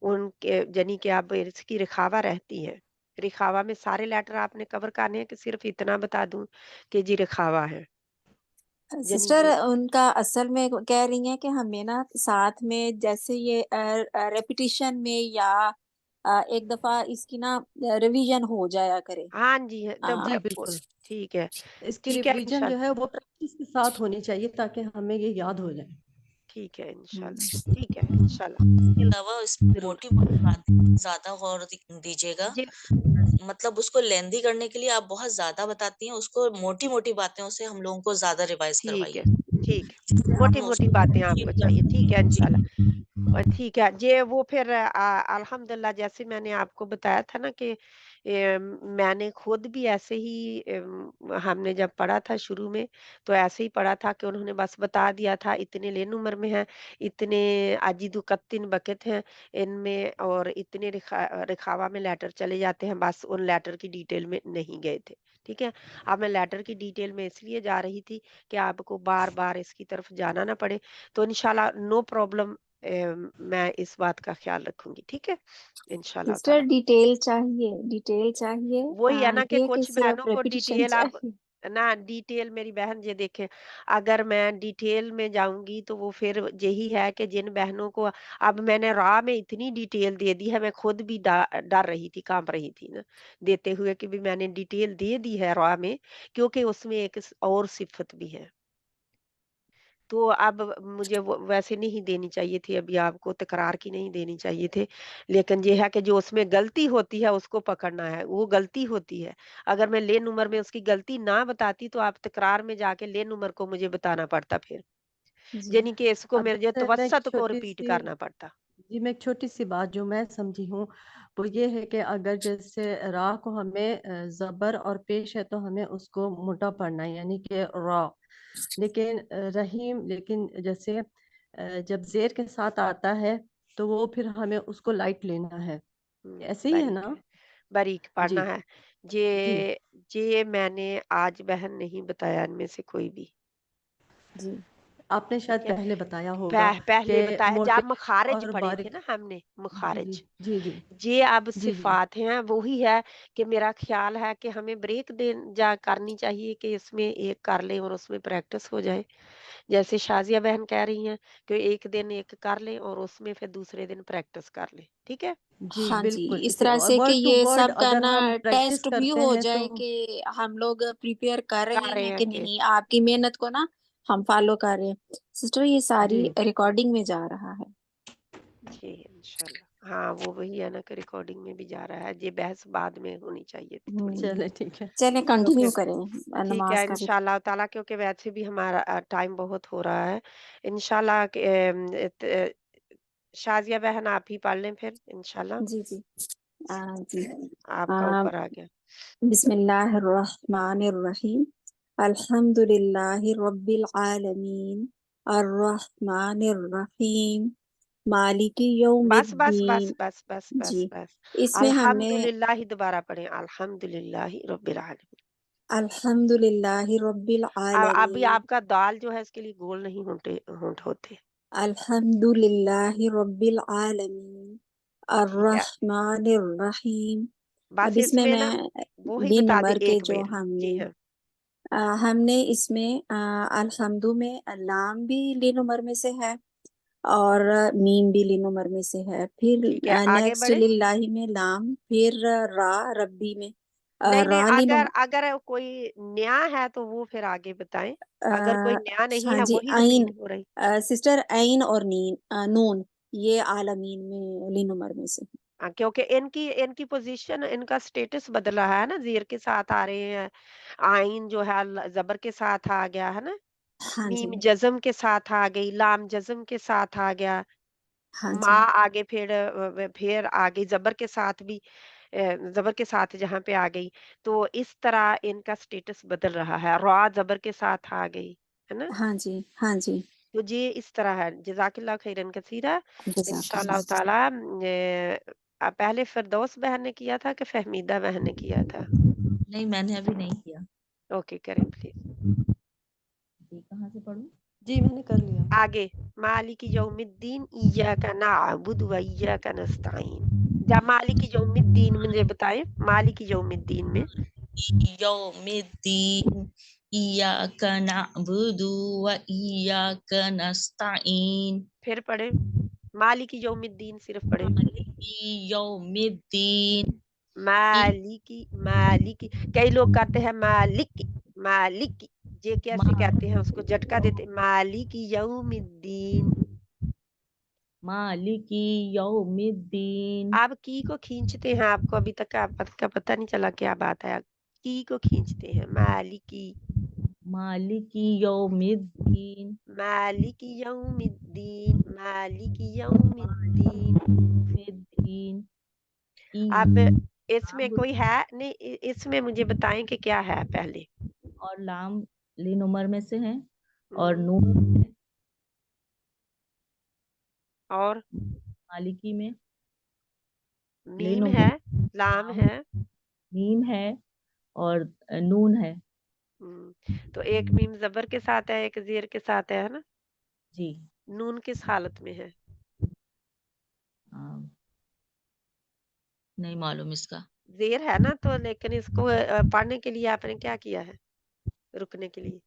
उनके जनी कि अब इसकी रिखावा रहती है। रिखावा में सारे लेटर आपने कवर करने हैं कि सिर्फ इतना बता दूं कि जी रिखावा है जनी सिस्टर ये। उनका असल में कह रही हैं कि हमें ना साथ में जैसे ये रेपिटिशन में या एक दफा इसकी ना रिवीजन हो जाया करे। हाँ जी है, जी बिल्कुल। ठीक है, इसकी ठीक है रिवीजन जो इंशाल्लाह, है वो प्रैक्टिस के साथ होनी चाहिए ताकि हमें ये याद हो जाए। ठीक है इंशाल्लाह, हम्म। ठीक है इंशाल्लाह, इसके अलावा इसमें जरूर। मोटी-मोटी बातें ज़्यादा गौर दीजिएगा। जी मतलब उसको लेंदी करने के लिए आप बहुत ज़्यादा बताती हैं, उसको मोटी-मोटी बातों से हम लोगों को ज़्यादा रिवाइज़ ठीक है, करवाइए, ठीक है। जिससे हम मोटी-मोटी उसको बातें अचीव आपको कर चाहिए, ठीक है सकें। जी। इंशाल्लाह। और ठीक है, ये वो फिर अल्हम्दुलिल्लाह जैसे मैंने आपको बताया था ना कि मैंने खुद भी ऐसे ही हमने जब पढ़ा था शुरू में, तो ऐसे ही पढ़ा था कि उन्होंने बस बता दिया था इतने लेन उम्र में हैं, इतने अजीदु कत्तिन बकत हैं इनमें, और इतने रिखावा में लेटर चले जाते हैं, बस उन लेटर की डिटेल में नहीं गए थे। ठीक है। अब मैं लेटर की डिटेल में इसलिए जा रही थी कि आपको बार-बार इसकी तरफ जाना ना पड़े। तो इंशाल्लाह नो प्रॉब्लम, मैं इस बात का ख्याल रखूंगी, ठीक है इंशाल्लाह सिस्टर ताला। डिटेल चाहिए, डिटेल चाहिए। वही है ना कि ये कि कुछ सिर्फ बहनों को रेपिटिशन डिटेल अब चाहिए। ना डिटेल मेरी बहन जी देखें, अगर मैं डिटेल में जाऊंगी तो वो फिर यही है कि जिन बहनों को अब मैंने राह में इतनी डिटेल दे दी है, मैं खुद भी डर रही थी, कांप रही थी ना देते हुए कि भी मैंने डिटेल दे दी है राह में, क्योंकि उसमें एक और सिफत भी है। तो अब मुझे वो वैसे नहीं देनी चाहिए थी, अभी आपको तकरार की नहीं देनी चाहिए थे। लेकिन ये है कि जो उसमें गलती होती है उसको पकड़ना है, वो गलती होती है। अगर मैं लेन उमर में उसकी गलती ना बताती तो आप तकरार में जाके लेन उमर को मुझे बताना पड़ता फिर। जी यानी कि इसको अब मेरे जैसे मैं एक तवस्सत को छोटी रिपीट सी करना पड़ता। जी, मैं एक छोटी-सी बात जो मैं समझी हूँ, वो ये है कि अगर जैसे रा को हमें ज़बर और पेश है तो हमें उसको मोटा पढ़ना है, यानी कि रा। लेकिन रहीम, लेकिन जैसे जब ज़ेर के साथ आता है तो वो फिर हमें उसको लाइट लेना है। ऐसे ही है बारीक ना? है, बारीक पढ़ना जी, है। जी, ये मैंने आज बहन नहीं बताया इनमें से कोई भी। जी आपने शायद ठीक है, पहले बताया होगा पहले कि बताया मोटे जब मखारिज और पढ़े थे बारीक। ना हमने, जी, जी, मखारिज। जी, जी, ये अब जी, जी, सिफ़ात हैं, वही है कि मेरा ख़्याल है कि हमें ब्रेक दे जा करनी चाहिए कि इसमें एक कर लें और उसमें प्रैक्टिस हो जाए। जैसे शाज़िया बहन कह रही हैं कि एक दिन एक कर लें और उसमें फिर दूसरे दिन प्रैक्टिस कर लें, ठीक है? जी, हाँ जी, बिल्कुल। इस इसे तरह से कि वर्ड टू ये वर्ड सब का अगर ना हम प्रैक्टिस टेस्ट भी करते हो हैं तो जाए कि हम लोग प्रिपेयर कर कर रहे रहे हैं हैं कि कि नहीं, आपकी मेहनत को ना हम फॉलो कर रहे हैं। सिस्टर ये सारी जी, रिकॉर्डिंग में जा रहा है। जी, इंशाल्लाह। हाँ, वो वही है ना कि रिकॉर्डिंग में भी जा रहा है। ये बहस बाद में होनी चाहिए थी थोड़ी, हम्म चले ठीक है। चले क्योंकि कंटिन्यू करें ठीक है नमाज का भी। इंशाल्लाह ताला, क्योंकि वैसे भी हमारा टाइम बहुत हो रहा है। इंशाल्लाह शाज़िया बहन आप ही पढ़ लें फिर इंशाल्लाह, जी जी जी आपका ऊपर आ गया। बिस्मिल्लाहिर्रहमानिर्रहीम अल्हम्दुलिल्लाहि रब्बिल आलमीन अर्रहमानिर्रहीम मालिकी बस, बस, बस, यौमिद्दीन। बस, बस, जी बस, बस। इसमें हमने अल्हम्दुलिल्लाह दोबारा पढ़ें, अल्हम्दुलिल्लाहि रब्बिल आलमीन। अल्हम्दुलिल्लाहि रब्बिल अभी आलमीन आपका दाल जो है इसके लिए गोल नहीं होंठ होते। अल्हम्दुलिल्लाहि रब्बिल आलमीन ठीक है, अर्रहमानिर्रहीम। बस अब इसमें इसमें ना मैं वो ही दिन बता दें नंबर के एक जो बेर। हमने जी हाँ, हमने इसमें अल्हम्दु में लाम भी लीन उमर में से है और मीम भी लीन उमर में से है। फिर ठीक है, आगे नेक्स्ट बढ़े। लिल्लाही में लाम, फिर रा रब्बी में नहीं, नहीं, रा लीन अगर अगर कोई नया है तो वो फिर आगे बताएं। अगर कोई नया नहीं हाँ है, जी वही आइन रिपीट हो रही। सिस्टर आइन और नून ये आलमीन में लीन उमर में से। क्योंकि इनकी इनकी पोजीशन, इनका स्टेटस बदल रहा है ना, ज़ेर के साथ आ रहे हैं, आइन जो है ज़बर के साथ आ गया है ना, हाँ जी मीम जज़म के साथ आ गई, लाम जज़म के साथ आ गया, हाँ जी माँ आगे फिर आ गई ज़बर के साथ भी, ज़बर के साथ जहाँ पे आ गई, तो इस तरह इनका स्टेटस बदल रहा है। रॉ ज़बर के साथ आ गई, है ना? हाँ जी हाँ जी तो ये इस तरह है। जज़ाकल्लाह खैरन कसीरा। इंशाअल्लाह जज़ाकल्लाह। ताला पहले फ़िरदौस बहन ने किया था कि फ़हमीदा बहन ने किया था? नहीं, मैंने अभी नहीं किया। ओके, करें प्लीज़। जी, कहाँ से पढ़ूं? जी, मैंने कर लिया। आगे मालिकी यौमिद्दीन इय्याका नअबुदु व इय्याका नस्तईन। जा मालिकी यौमिद्दीन मुझे बताएं, मालिकी यौमिद्दीन में यौमिद्दीन इय्याका नअबुदु व इय्याका नस्तईन फिर पढ़े, मालिकी यौमिद्दीन सिर्फ पढ़े। मालिकी यौमिद्दीन मालिकी, मालिकी, कई लोग कहते हैं मालिक, मालिक, ये कैसे कहते हैं, उसको झटका देते, मालिकी यौमिद्दीन। मालिकी यौमिद्दीन आप की को खींचते हैं, आपको अभी तक का पता नहीं चला क्या बात है। की को खींचते हैं, मालिकी, मालिकी यौमिद्दीन मालिकी यौमिद्दीन, मालिकी यौमिद्दीन। मिद्दीन अब इसमें इय्याका कोई है नहीं, इसमें मुझे बताएं कि क्या है पहले। और लाम लीन उमर में से है और हम्म, नून और मालिकी में लीन मीम है, उमर लाम लाम है। मीम है और नून है। तो एक मीम जबर के साथ है, एक जेर के साथ है ना? जी नून किस हालत में है? आ, नहीं मालूम इसका। जेर है ना, तो लेकिन इसको पढ़ने के लिए आपने क्या किया है? رکنے کے لیے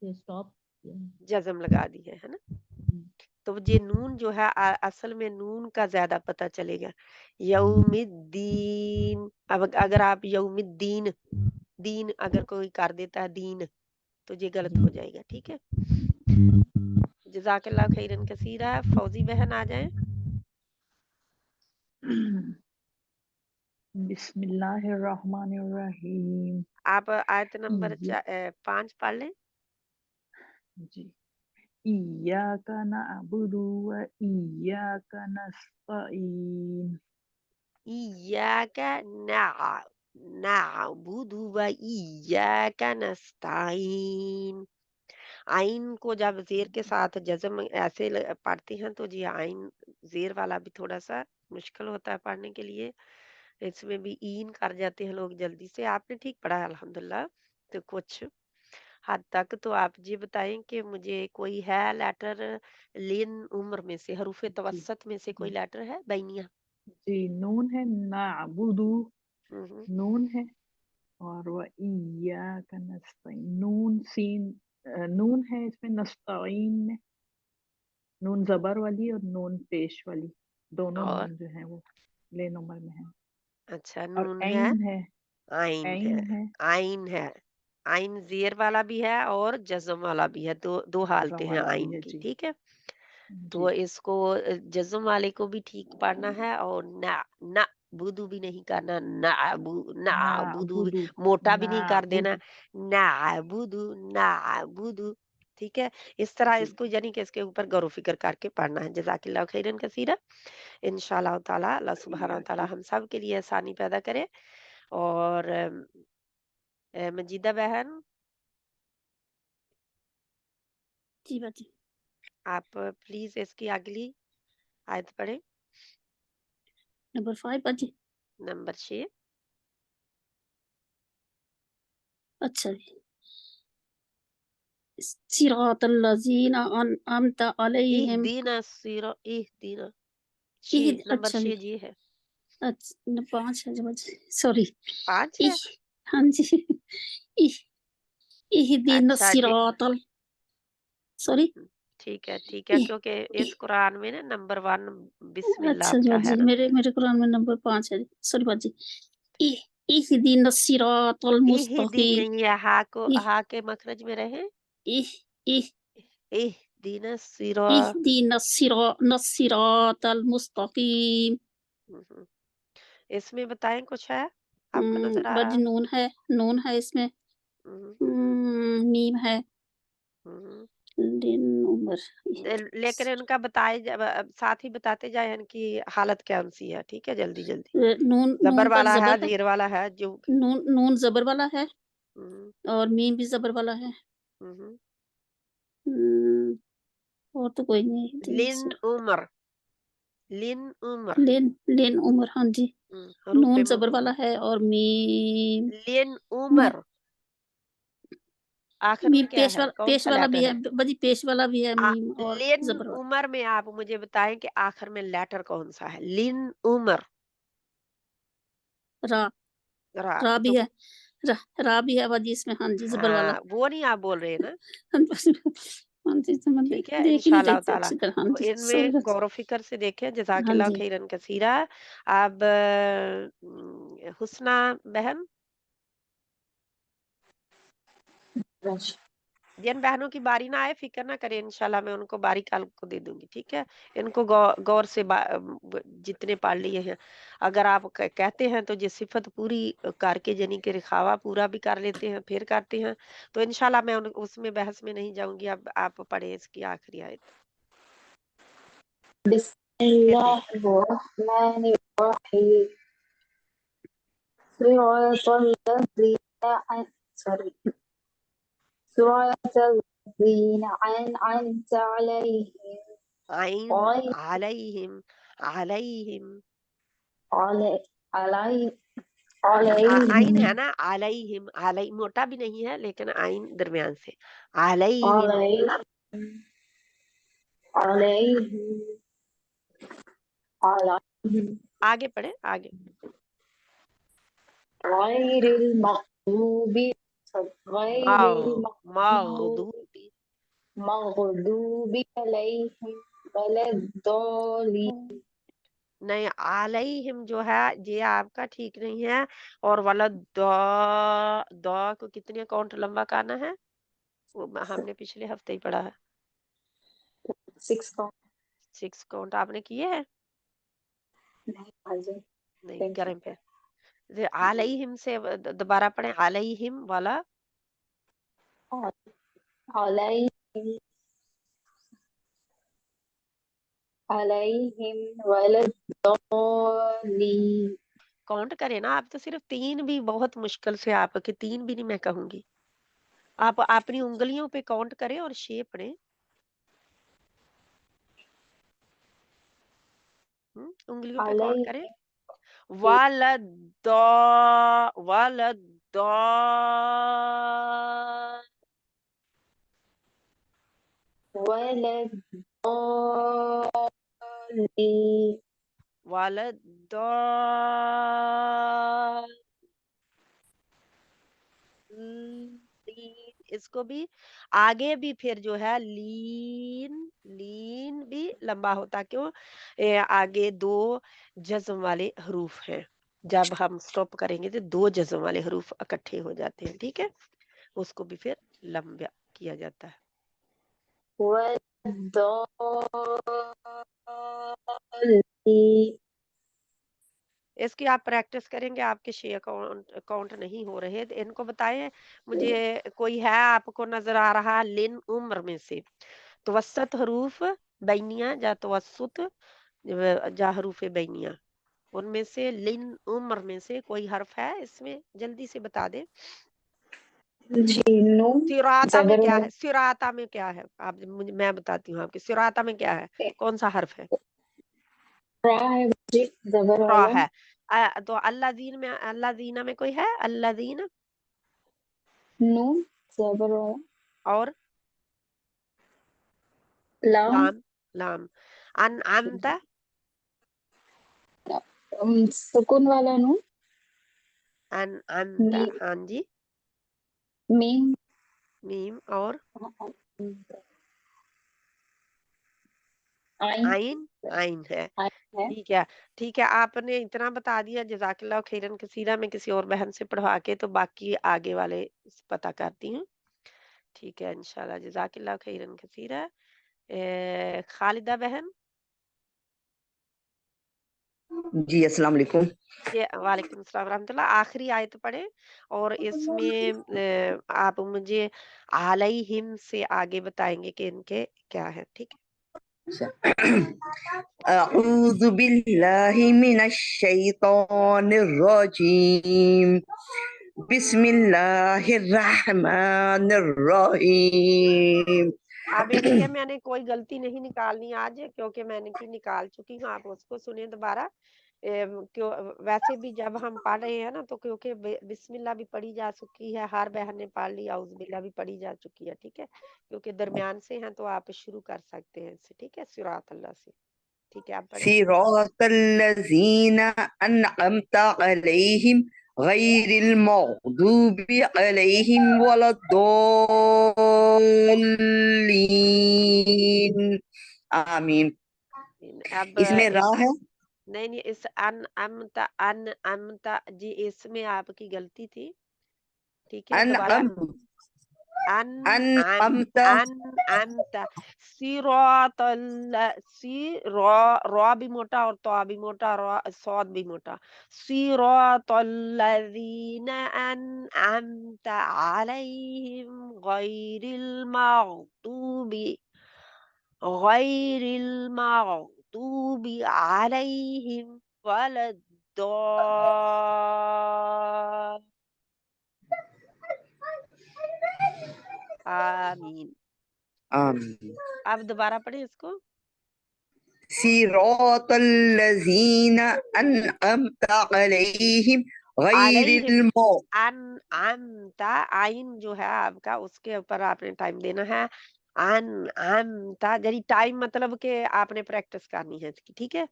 اسٹاپ جزم لگا دی ہے نا. تو یہ نون جو ہے اصل میں نون کا زیادہ پتہ چلے گا. یوم الدین. اب اگر آپ یوم الدین دین اگر کوئی کر دیتا ہے دین تو یہ غلط ہو جائے گا. ٹھیک ہے. جزاک اللہ خیرن کثیرہ. فوزی بہن آ جائیں. بسم اللہ الرحمن الرحیم. آپ آیت نمبر 5 پڑھ لیں. جی. ایاک نعبد و ایاک نستعین. ایاک نعبد و ایاک نستعین. آئین کو جب زیر کے ساتھ جزم ایسے پڑھتے ہیں تو جی آئین زیر والا بھی تھوڑا سا مشکل ہوتا ہے پڑھنے کے لیے. اس میں بھی این کر جاتے ہیں لوگ جلدی سے. آپ نے ٹھیک پڑھا ہے الحمدللہ. تو کچھ حد تک تو آپ جی بتائیں کہ مجھے کوئی ہے لیٹر لین عمر میں سے حروف توسط میں سے کوئی لیٹر ہے بینیہ؟ جی نون ہے. نعبدو نون ہے اور وہ ایاک نستعین نون سین نون ہے اس میں. نستعین میں نون زبر والی اور نون پیش والی دونوں اور نون جو ہیں وہ لے نمبر میں ہیں. اچھا اور نون ہے عین ہے. آئین ہے. عین ہے آئین ہے. آئین زیر والا بھی ہے اور جزم والا بھی ہے. دو حالتیں ہیں والا بھی آئین ہے. کی. جی ٹھیک ہے. تو جی اس کو جزم والے کو بھی ٹھیک پڑھنا ہے اور نہ بدو بھی نہیں کرنا. نعبدو نعبدو موٹا بھی نہیں کر دینا. نعبدو. نعبدو. ٹھیک ہے. اس طرح جی اس کو یعنی کہ اس کے اوپر غور و فکر کر کے پڑھنا ہے. جزاک اللہ خیرن کثیرہ. انشاءاللہ تعالی اللہ سبحانہ و تعالی ہم سب کے لیے آسانی پیدا کرے. اور مجیدہ بہن جی باجی. آپ پلیز اس کی اگلی آیت پڑھیں. نمبر 5 باجی. نمبر 6. اچھا جی. صراط الذین انعمت علیہم. اہدینا 6 نمبر اچھا 6 جی. جی ہے. اچھا 5 ہے باجی. سوری. 5 ہے. ہاں جی. اہدینا اچھا الصراط سوری. ٹھیک ہے ٹھیک ہے کیونکہ اس قرآن میں نا نمبر 1 بسم اللہ اچھا جی کا ہے باجی. نا. میرے قرآن میں نمبر 5 ہے. سوری باجی. اہدینا الصراط اہدین المستقیم. نہیں ہے. ہا کے مخرج میں رہے. اہدینا الصراط. اہدینا الصراط المستقیم. اس میں بتائیں کچھ ہے آپ کو نظر آ باجی رہا؟ نون ہے اس میں. میم ہے. لیکن ان کا بتائے ساتھ ہی بتاتے جائیں ان کی حالت کون سی ہے. ٹھیک ہے جلدی جلدی. زبر نون پر والا ہے زبر ہے. زیر والا ہے جو نون زبر والا ہے اور میم بھی زبر والا ہے. اور تو کوئی نہیں. لن عمر. لن عمر. لین عمر. ہاں جی. حروف نون زبر والا ہے اور میم. لن عمر. آخر میں کیا ہے کون پیش سا والا بھی لیٹر ہے باجی. پیش والا بھی ہے میم اور لن زبر والا. عمر میں آپ مجھے بتائیں کہ آخر میں لیٹر کون سا ہے. لن عمر. را بھی ہے. را بھی ہے باجی اس میں. ہاں جی زبر والا. وہ نہیں آپ بول رہے نا. ٹھیک ہے دیکھ نہیں انشاءاللہ رہی تھی تعالی. اچھی طرح. ہاں تو جی ان میں سوری. غور و فکر سے دیکھیں. جزاک ہاں اللہ جی. خیرن کثیرہ. اب حسنہ بہن جن بہنوں کی باری نہ آئے فکر نہ کریں. انشاءاللہ میں ان کو باری کل کو دے دوں گی. ٹھیک ہے. ان کو غور سے جتنے پڑھ لیے ہیں اگر آپ کہتے ہیں تو یہ صفت پوری کر کے یعنی کہ رخاوا پورا بھی کر لیتے ہیں پھر کرتے ہیں تو انشاءاللہ میں اس میں بحث میں نہیں جاؤں گی. اب آپ پڑھیں اس کی آخری آیت. بسم اللہ الرحمن الرحیم. صراط الذین انعمت علیہم. علیہم آئین ہے نا. علیہم موٹا بھی نہیں ہے لیکن آئین درمیان سے. علیہم آگے پڑھیں آگے. غیر المغضوب غير مغضوب المغضوب عليهم ولا الضالين نہیں علیہم جو ہے یہ آپ کا ٹھیک نہیں ہے اور ولد دو کو کتنے کاؤنٹ لمبا کرنا ہے وہ ہم نے پچھلے ہفتے ہی پڑھا ہے 6 کا 6 کاؤنٹ آپ نے کیے ہیں نہیں حاضر نہیں کریں پہ علیہم سے دوبارہ پڑھیں علیہم والا علیہم ولا الضالین کاؤنٹ کریں نا آپ تو صرف 3 بھی بہت مشکل سے آپ کے 3 بھی نہیں میں کہوں گی آپ اپنی انگلیوں پہ کاؤنٹ کریں اور شے پڑھیں انگلیوں پہ کاؤنٹ کریں اس کو بھی آگے بھی پھر جو ہے لین بھی لمبا ہوتا کیوں آگے 2 جزم والے حروف ہیں جب ہم سٹاپ کریں گے تو 2 جزم والے حروف اکٹھے ہو جاتے ہیں ٹھیک ہے اس کو بھی پھر لمبا کیا جاتا ہے اس کی آپ پریکٹس کریں گے آپ کے شے اکاؤنٹ نہیں ہو رہے ان کو بتائیں مجھے کوئی ہے آپ کو نظر آ رہا لن عمر میں سے توسط حروف بینیہ یا توسط یا حروف بینیہ ان میں سے لن عمر میں سے کوئی حرف ہے اس میں جلدی سے بتا دیں سراتا میں کیا ہے سراتا میں کیا ہے آپ میں بتاتی ہوں آپ کی سراتا میں کیا ہے کون سا حرف ہے را ہے تو اللہ دین میں کوئی ہے اللہ دین نون زبر والا اور لام انعمت سکون والا نون انعمت ہاں جی میم اور عین ہے ٹھیک ہے آپ نے اتنا بتا دیا جزاک اللہ خیرن کثیرہ میں کسی اور بہن سے پڑھوا کے تو باقی آگے والے پتہ کرتی ہوں ٹھیک ہے انشاءاللہ جزاک اللہ خیرن کثیرہ خالدہ بہن جی السلام علیکم وعلیکم السلام ورحمۃ اللہ آخری آیت پڑھیں اور اس میں آپ مجھے علیہم سے آگے بتائیں گے کہ ان کے کیا ہے ٹھیک ہے اعوذ باللہ من الشیطان الرجیم بسم اللہ الرحمن الرحیم اب اس کے میں نے کوئی غلطی نہیں نکالنی آج کیونکہ میں نے کی نکال چکی ہوں آپ اس کو سنیں دوبارہ ویسے بھی جب ہم پڑھ رہے ہیں نا تو کیونکہ بسم اللہ بھی پڑھی جا چکی ہے ہر بہن نے پڑھ لی اعوذ باللہ بھی پڑھی جا چکی ہے ٹھیک ہے کیونکہ درمیان سے ہیں تو آپ شروع کر سکتے ہیں اسے ٹھیک ہے صراط اللہ سے ٹھیک ہے آپ پڑھیں صراط الذین انعمت علیہم غیر المغضوب علیہم ولا الضالین آمین اب اس میں را ہے نہیں اس انعمت جی اس میں آپ کی غلطی تھی ٹھیک ہے دوبارہ انعمت صراط را بھی موٹا اور تو بھی موٹا صاد بھی موٹا صراط الذین انعمت علیہم غیر المغضوب علیہم ولا الضالین آمین اب دوبارہ پڑھیں اس کو صراط الذین انعمت علیہم غیر انعمت عین جو ہے آپ کا اس کے اوپر آپ نے ٹائم دینا ہے انعمت یعنی ٹائم مطلب کہ آپ نے پریکٹس کرنی ہے ٹھیک ہے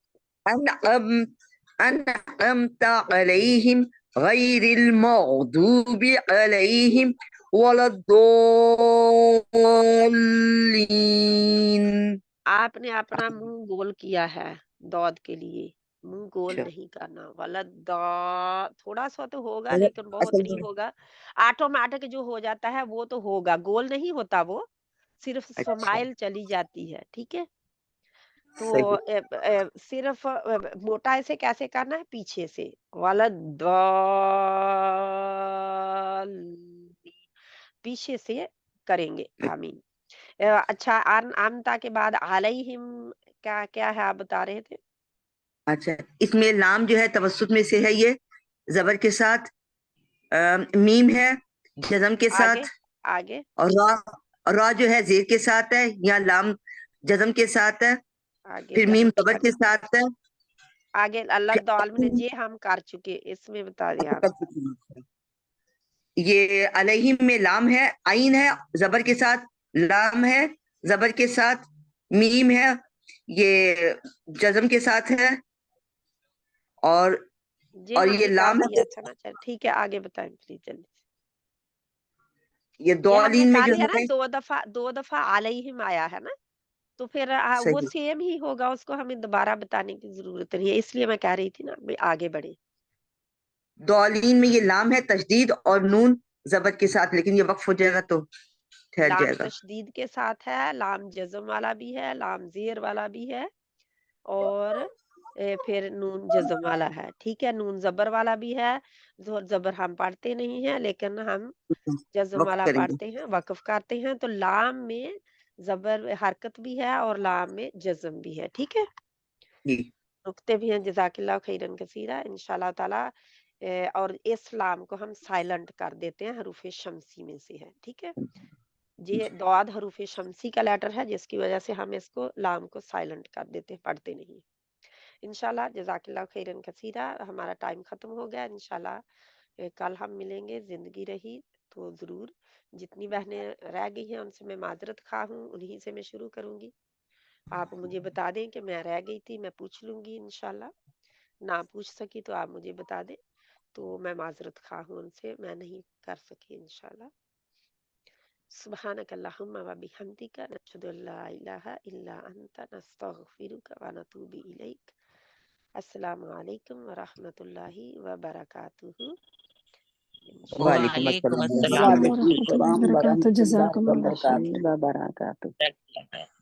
أنعمت عليهم غير المغضوب عليهم ولا الضالين. आपने अपना मुंह गोल किया है दौद के लिए, मुंह गोल अच्छा, नहीं करना। वाला दा थोड़ा सा तो होगा अगर लेकिन बहुत असल नहीं में होगा। ऑटोमेटिक जो हो जाता है वो तो होगा, गोल नहीं होता वो, सिर्फ अच्छा स्माइल चली जाती है। ठीक है, तो सही, सिर्फ मोटा ऐसे कैसे करना है, पीछे से वाला दाल, पीछे से करेंगे। आमीन। अच्छा, आमता के बाद अलैहिम क्या क्या है, आप बता रहे थे? अच्छा इसमें लाम जो है तवस्सुत में से है, ये जबर के साथ, मीम है जज़म के आगे साथ, आगे और रा जो है जेर के साथ है, या लाम जज़म के साथ है, आगे फिर मीम जबर के साथ है, आगे अल्लाह फिर दाल में ये हम कर चुके, इसमें बता दें आप। ये अलैहिम में लाम है, आइन है जबर के साथ, लाम है जबर के साथ, मीम है ये जज़म के साथ है, और ये ये हमने कर लाम लिया है, था ना। चल ठीक है, आगे बताएं प्लीज जल्दी से। ये ये हमने दौलीन में कर जो लिया ना, है दो दफा अलैहिम आया है ना, तो फिर वो सही, सेम ही होगा, उसको हमें दोबारा बताने की जरूरत नहीं है, इसलिए मैं कह रही थी ना भाई आगे बढ़े। दौलीन में ये लाम है तशदीद और नून जबर के साथ, लेकिन ये वक्फ हो जाएगा तो ठहर लाम जाएगा। तशदीद के साथ है, लाम जज़म वाला भी है, लाम ज़ेर वाला भी है, और फिर नून जज़म वाला है। ठीक है, नून ज़बर वाला भी है। ज़बर हम पढ़ते नहीं हैं, लेकिन हम जज़म वक्फ वाला करेंगे पढ़ते हैं, वक़्फ़ करते हैं। तो लाम में ज़बर हरकत भी है और लाम में जज़म भी है। ठीक है, जी। नुक्ते भी हैं। जज़ाकिल्लाह खैरन कसीरा इंशाअल्लाह ताला। और इस लाम को हम साइलेंट कर देते हैं, हरूफ़े शम्सी में से है। ठीक है, ये दौद हरूफ़े शम्सी का लेटर है, जिसकी वजह से हम इसको लाम को साइलेंट कर देते हैं, पढ़ते नहीं। इंशाल्लाह जज़ाकिल्लाह खैरन कसीरा। हमारा टाइम खत्म हो गया। इंशाल्लाह कल हम मिलेंगे, जिंदगी रही तो जरूर। जितनी बहनें रह गई हैं उनसे मैं माजरत खा हूँ, उन्हीं से मैं शुरू करूंगी। आप मुझे बता दें कि मैं रह गई थी, मैं पूछ लूंगी इंशाल्लाह। ना पूछ सकी तो आप मुझे बता दें, तो मैं माजरत खा हूँ उनसे, मैं नहीं कर सकी इंशाल्लाह। सुब्हानक अल्लाहुम्मा व बिहम्दिका नशहदु अल्ला इलाहा इल्ला अंता नस्तगफिरुका व नतूबु इलैक। अस्सलामु अलैकुम व रहमतुल्लाहि व बरकातुहू। वालेकुम वालेकुम अस्सलाम अस्सलाम अस्सलाम वालेकुम वरहमतुल्लाहि अस्सलाम वबरकातुहू। वरहमतुल्लाहि जज़ाकल्लाह खैर। वबरकातुहू। वरहमतुल्लाह।